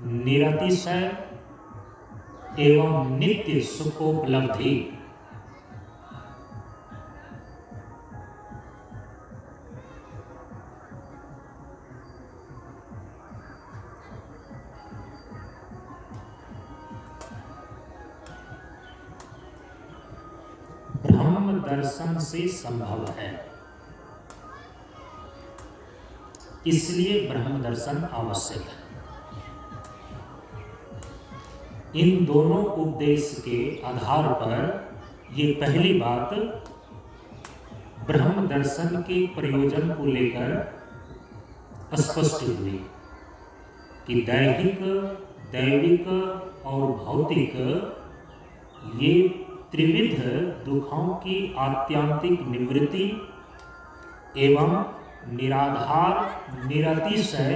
निरतिशय एवं नित्य सुखोपलब्धि ब्रह्म दर्शन से संभव है। इसलिए ब्रह्म दर्शन आवश्यक है। इन दोनों उपदेश के आधार पर ये पहली बात ब्रह्म दर्शन के प्रयोजन को लेकर स्पष्ट हुई कि दैहिक, दैविक और भौतिक ये त्रिविध दुखों की आत्यांतिक निवृत्ति एवं निराधार, निरतिशय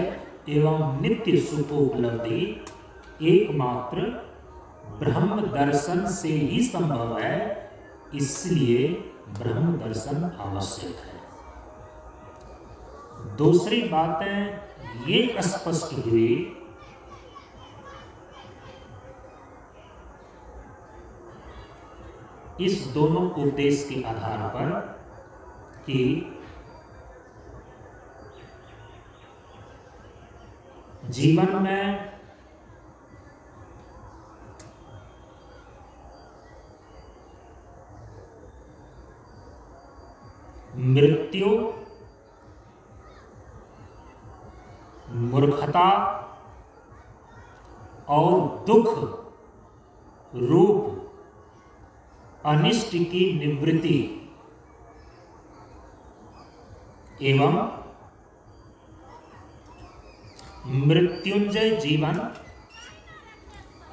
एवं नित्य सुखोपलब्धि एकमात्र ब्रह्म दर्शन से ही संभव है। इसलिए ब्रह्म दर्शन आवश्यक है। दूसरी बातें ये स्पष्ट हुई इस दोनों उपदेश के आधार पर कि जीवन में मृत्यु, मूर्खता और दुख रूप अनिष्ट की निवृत्ति एवं मृत्युंजय जीवन,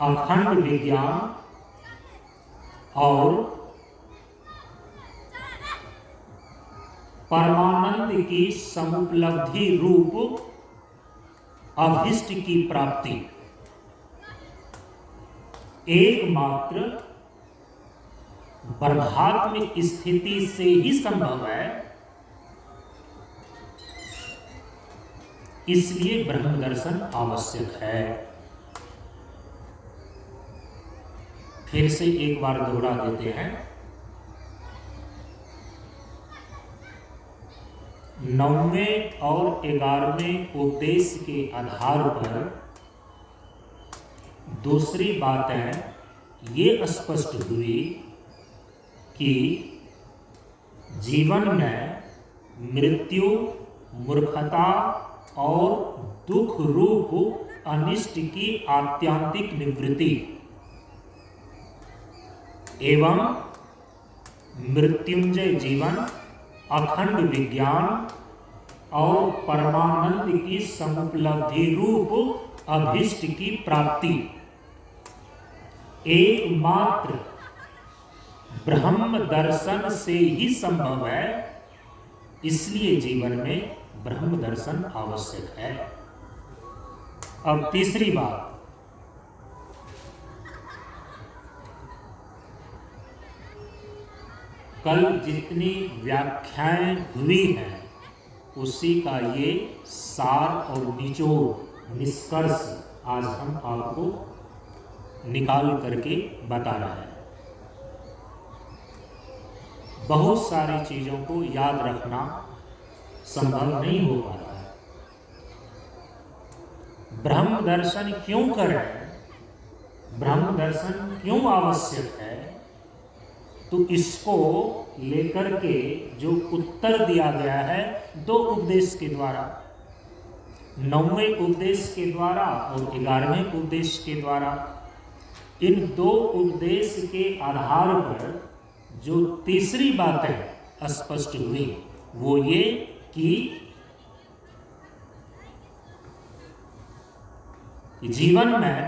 अखंड विज्ञान और परमानंद की समुपलब्धि रूप अभीष्ट की प्राप्ति एकमात्र ब्रह्मात्मिक स्थिति से ही संभव है। इसलिए ब्रह्म दर्शन आवश्यक है। फिर से एक बार दोहरा देते हैं। 9वें और 11वें उपदेश के आधार पर दूसरी बातें ये स्पष्ट हुई कि जीवन में मृत्यु, मूर्खता और दुख रूप अनिष्ट की आत्यांतिक निवृत्ति एवं मृत्युंजय जीवन, अखंड विज्ञान और परमानंद की समुपलब्धि रूप अभीष्ट की प्राप्ति एकमात्र ब्रह्म दर्शन से ही संभव है। इसलिए जीवन में ब्रह्म दर्शन आवश्यक है। अब तीसरी बात, कल जितनी व्याख्याएं हुई हैं उसी का ये सार और निचोड़ निष्कर्ष आज हम आपको निकाल करके बता रहे हैं। बहुत सारी चीजों को याद रखना संभव नहीं हो पाता है। ब्रह्म दर्शन क्यों करें, ब्रह्म दर्शन क्यों आवश्यक है, तो इसको लेकर के जो उत्तर दिया गया है 2 उपदेश के द्वारा, 9वें उपदेश के द्वारा और 11वें उपदेश के द्वारा। इन 2 उपदेश के आधार पर जो तीसरी बातें स्पष्ट हुई वो ये कि जीवन में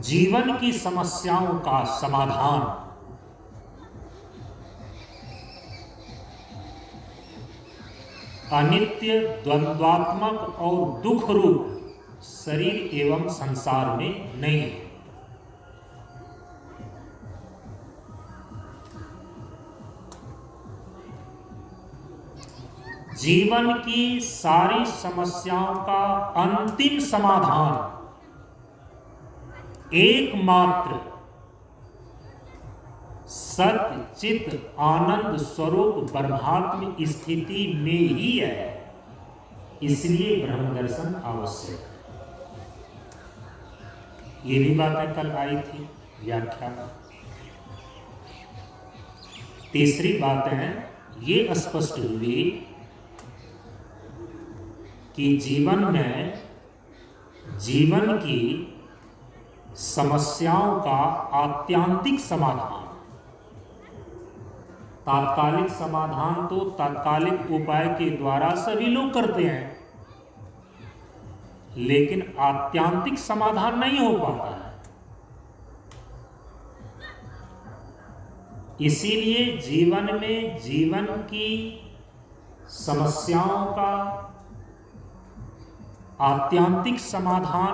जीवन की समस्याओं का समाधान अनित्य, द्वंद्वात्मक और दुख रूप शरीर एवं संसार में नहीं है। जीवन की सारी समस्याओं का अंतिम समाधान एकमात्र सत्य चित आनंद स्वरूप ब्रह्मात्म स्थिति में ही है। इसलिए ब्रह्म दर्शन आवश्यक है। ये भी बातें कल आई थी व्याख्या। तीसरी बात है, ये स्पष्ट हुई कि जीवन में जीवन की समस्याओं का आत्यांतिक समाधान, तात्कालिक समाधान तो तात्कालिक उपाय के द्वारा सभी लोग करते हैं, लेकिन आत्यांतिक समाधान नहीं हो पाता है। इसीलिए जीवन में जीवन की समस्याओं का आत्यांतिक समाधान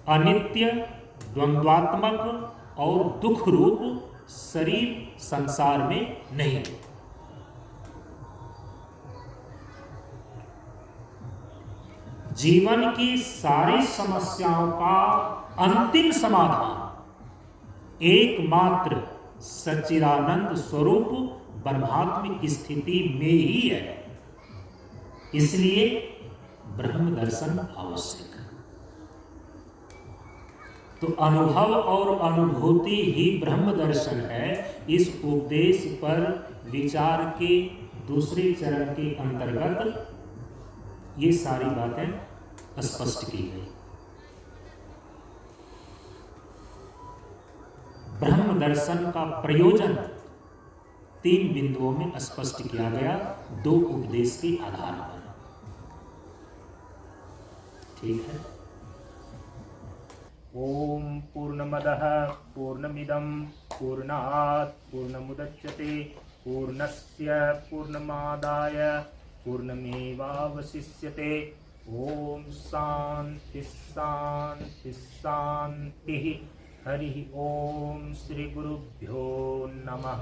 अनित्य, द्वंद्वात्मक और दुख रूप शरीर संसार में नहीं है। जीवन की सारी समस्याओं का अंतिम समाधान एकमात्र सच्चिदानंद स्वरूप ब्रह्मात्म स्थिति में ही है। इसलिए ब्रह्म दर्शन आवश्यक है। तो अनुभव और अनुभूति ही ब्रह्म दर्शन है। इस उपदेश पर विचार के दूसरे चरण के अंतर्गत ये सारी बातें स्पष्ट की गई। ब्रह्म दर्शन का प्रयोजन 3 बिंदुओं में स्पष्ट किया गया, 2 उपदेश के आधार पर। ठीक है। ओम पूर्णमदः पूर्णमिदं पूर्णात् पूर्णमुदच्यते पूर्णस्य पूर्णमादाय पूर्णमेवावशिष्यते। ओम शांति शांति शांति। हरि ओम श्री गुरुभ्यो नमः।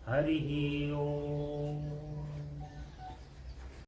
हरि ओम।